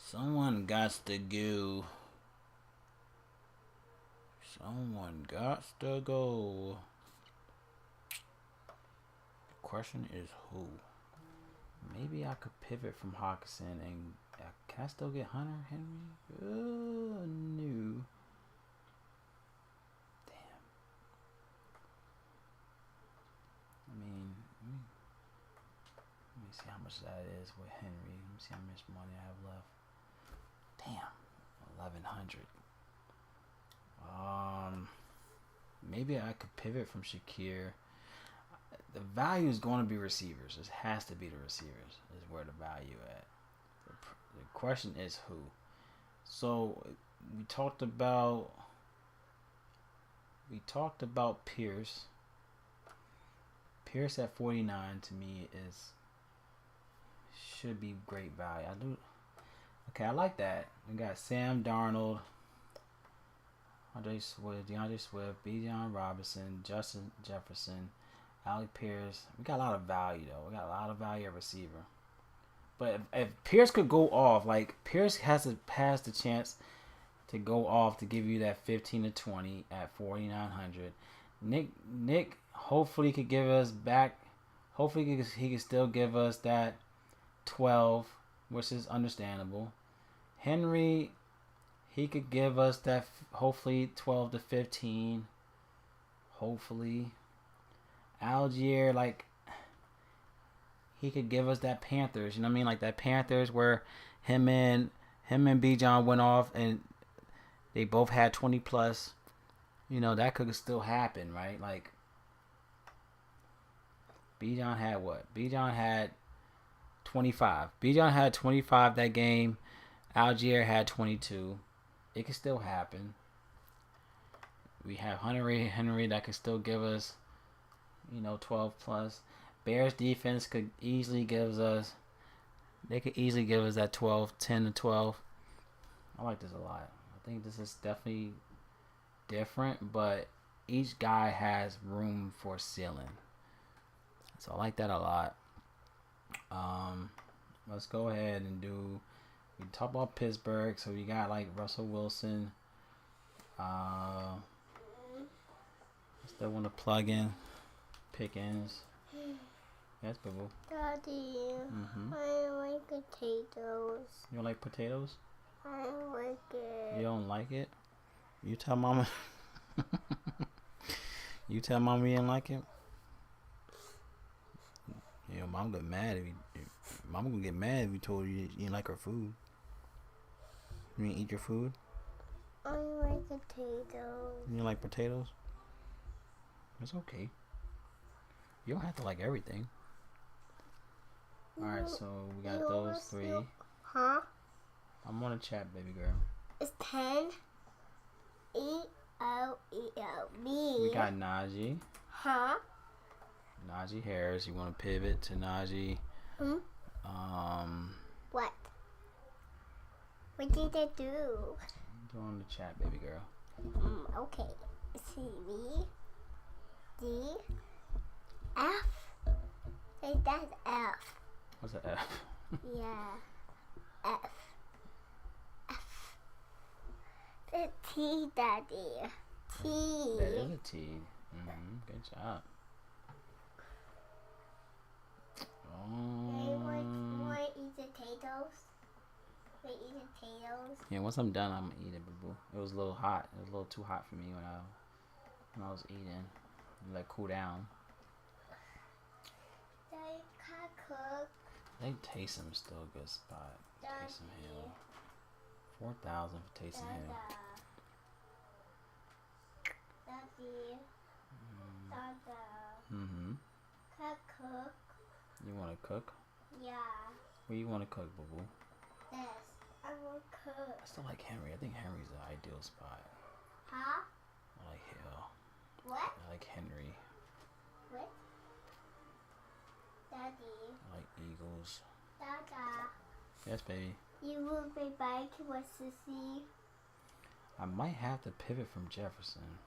Someone got to go. Someone got to go. The question is who? Maybe I could pivot from Hawkinson and can I still get Hunter Henry? Oh, no. Damn. I mean, let me see how much that is with Henry. Let me see how much money I have left. Damn, 1,100. Maybe I could pivot from Shakir. The value is going to be receivers. It has to be the receivers. Is where the value at. The question is who. So we talked about Pierce. Pierce at 49 to me should be great value. I like that. We got Sam Darnold, DeAndre Swift, Bijan Robinson, Justin Jefferson, Alec Pierce. We got a lot of value though. We got a lot of value at receiver. But if Pierce could go off, like Pierce has the chance to go off to give you that 15 to 20 at 4,900. Nick hopefully could give us back. Hopefully he could still give us that 12, which is understandable. Henry, he could give us that hopefully 12 to 15. Hopefully. Algier, like he could give us that Panthers, you know what I mean? Like that Panthers where him and Bijan went off and they both had 20 plus. You know, that could still happen, right? Like Bijan had what? Bijan had 25. Bijan had 25 that game. Algier had 22. It could still happen. We have Henry that could still give us, 12 plus. Bears defense could easily give us. They could easily give us that 12, 10 to 12. I like this a lot. I think this is definitely different, but each guy has room for ceiling. So I like that a lot. Let's go ahead and we talk about Pittsburgh. So we got like Russell Wilson. Still want to plug in Pickens. Yes, boo. Daddy, Mm-hmm. I don't like potatoes. You don't like potatoes? I don't like it. You don't like it? You tell mama. You tell mama you didn't like it? Mom got mad if you. Mama gonna get mad if you told her you didn't like her food. You didn't eat your food? I don't like potatoes. You don't like potatoes? It's okay. You don't have to like everything. Alright, so we got those three. Huh? I'm on a chat, baby girl. It's 10. E-O-E-O-B. We got Najee. Huh? Najee Harris. You want to pivot to Najee? Hmm? What? What did I do? Go on the chat, baby girl. Okay. C, V, D, F. Say that's F. What's an F? Yeah. F. F. The T, Daddy. T. That is a T. Good job. Want to eat potatoes? Want to eat potatoes? Yeah, once I'm done, I'm gonna eat it, boo boo. It was a little hot. It was a little too hot for me when I was eating. Let it cool down. Daddy, can I cook? I think Taysom's still a good spot. Taysom Hill. 4,000 for Taysom Hill. Daddy. Dada. Mm-hmm. Can I cook? You want to cook? Yeah. What you want to cook, boo boo? Yes. I will cook. I still like Henry. I think Henry's the ideal spot. Huh? I like Hill. What? I like Henry. What? Daddy. I like Eagles. Dada. Yes, baby. You will be back with Sissy. I might have to pivot from Jefferson.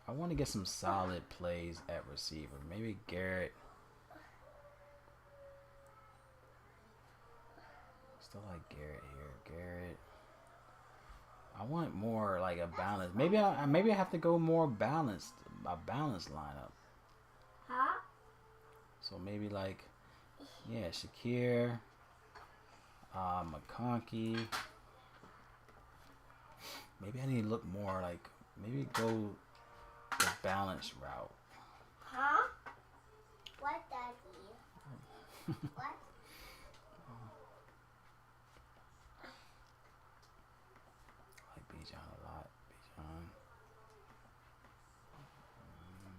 I want to get some solid plays at receiver. Maybe Garrett. Still like Garrett here. Garrett. I want more like a balance. Maybe I have to go more balanced. A balanced lineup. Huh? So maybe like, yeah, Shakir, McConkey. Maybe I need to look more like, maybe go the balanced route. Huh? What, Daddy? What? I like Bijan a lot. Bijan.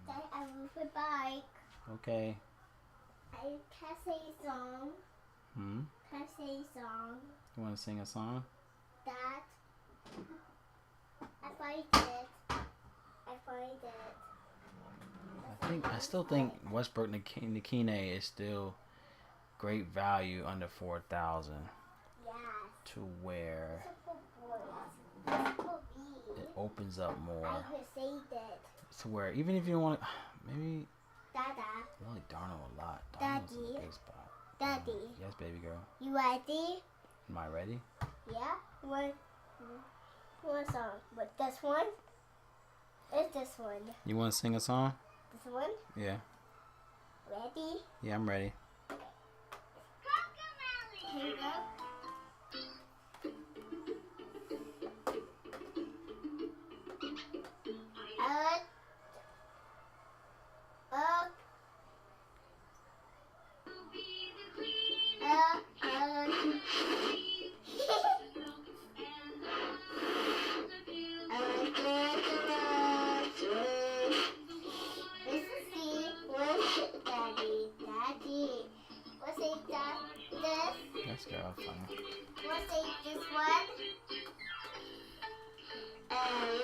Daddy, I move a bike. Okay. I can say a song. Hmm. Can I say a song? You want to sing a song? Dad, I find it. I find it. I still think Westbrook Nikine is still great value under 4,000 Yes. to where For boys. For me. it opens up more. I will say that. To where even if you want to, maybe Dada. I like Darnold a lot. Darnold's in a Daddy. good spot. Daddy. Yes, baby girl. You ready? Am I ready? Yeah. One song. But this one? It's this one. You want to sing a song? This one? Yeah. Ready? Yeah, I'm ready. Here we go. Let's go. Have fun. We'll take this one. And we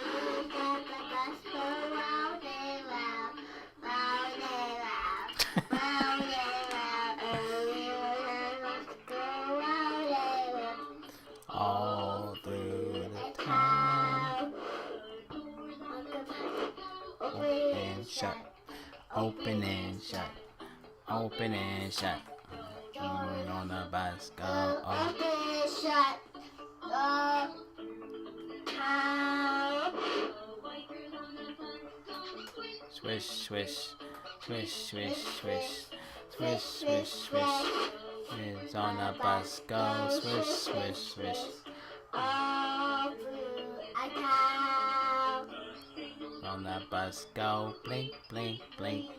got the bus go round and round, round and round, round and round. And we will go round and round. All through the town. Open And shut. Open and shut. Open and shut. On the bus, go. Oh. Open, shut, go, town. Swish, swish, swish, swish, swish, swish, swish, swish. It's on the bus, go. Swish, swish, swish. All through a town. On the bus, go. Blink, blink, blink.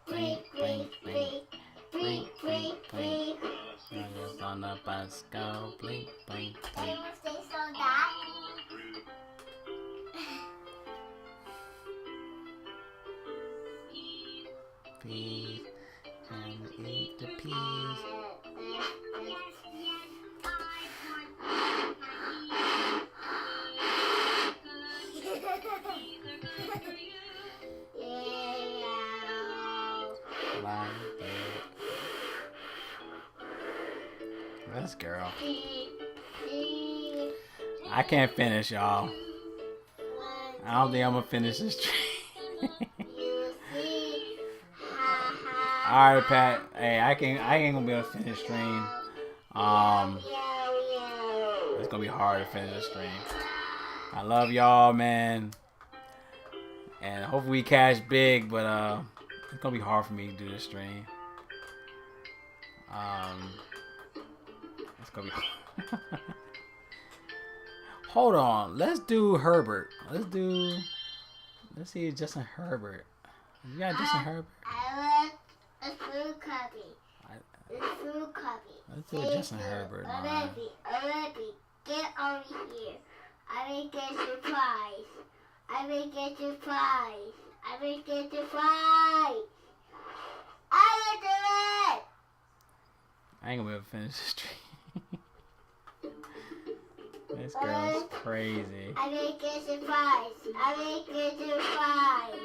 Blink, blink, blink. Blink, blink, blink. It's on the bus, go. Blink, blink, blink. Anyone say so that? Peas. And eat the peas. Like that. This girl. I can't finish, y'all. I don't think I'm gonna finish this stream. Alright, Pat. Hey, I ain't gonna be able to finish stream. It's gonna be hard to finish this stream. I love y'all, man. And hopefully we cash big, but it's gonna be hard for me to do this stream. It's gonna be hard. Hold on. Let's do Herbert. Let's see Justin Herbert. You got Justin Herbert? I want a fruit copy. A fruit copy. Let's do a Justin Herbert, man. Already, get over here. I will get your prize. I will get your prize. I will get your prize. I will do it. I ain't gonna be able to finish this stream. This girl's crazy. I will get your prize. I will get your prize.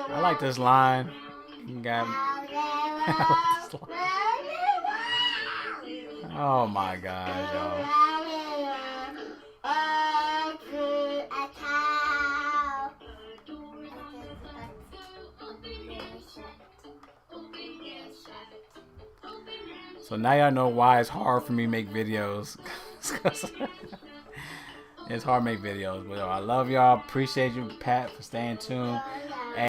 I like this line. You got. I like this line. Oh my gosh, y'all. So now y'all know why it's hard for me to make videos. It's hard to make videos. But yo, I love y'all. Appreciate you, Pat, for staying tuned.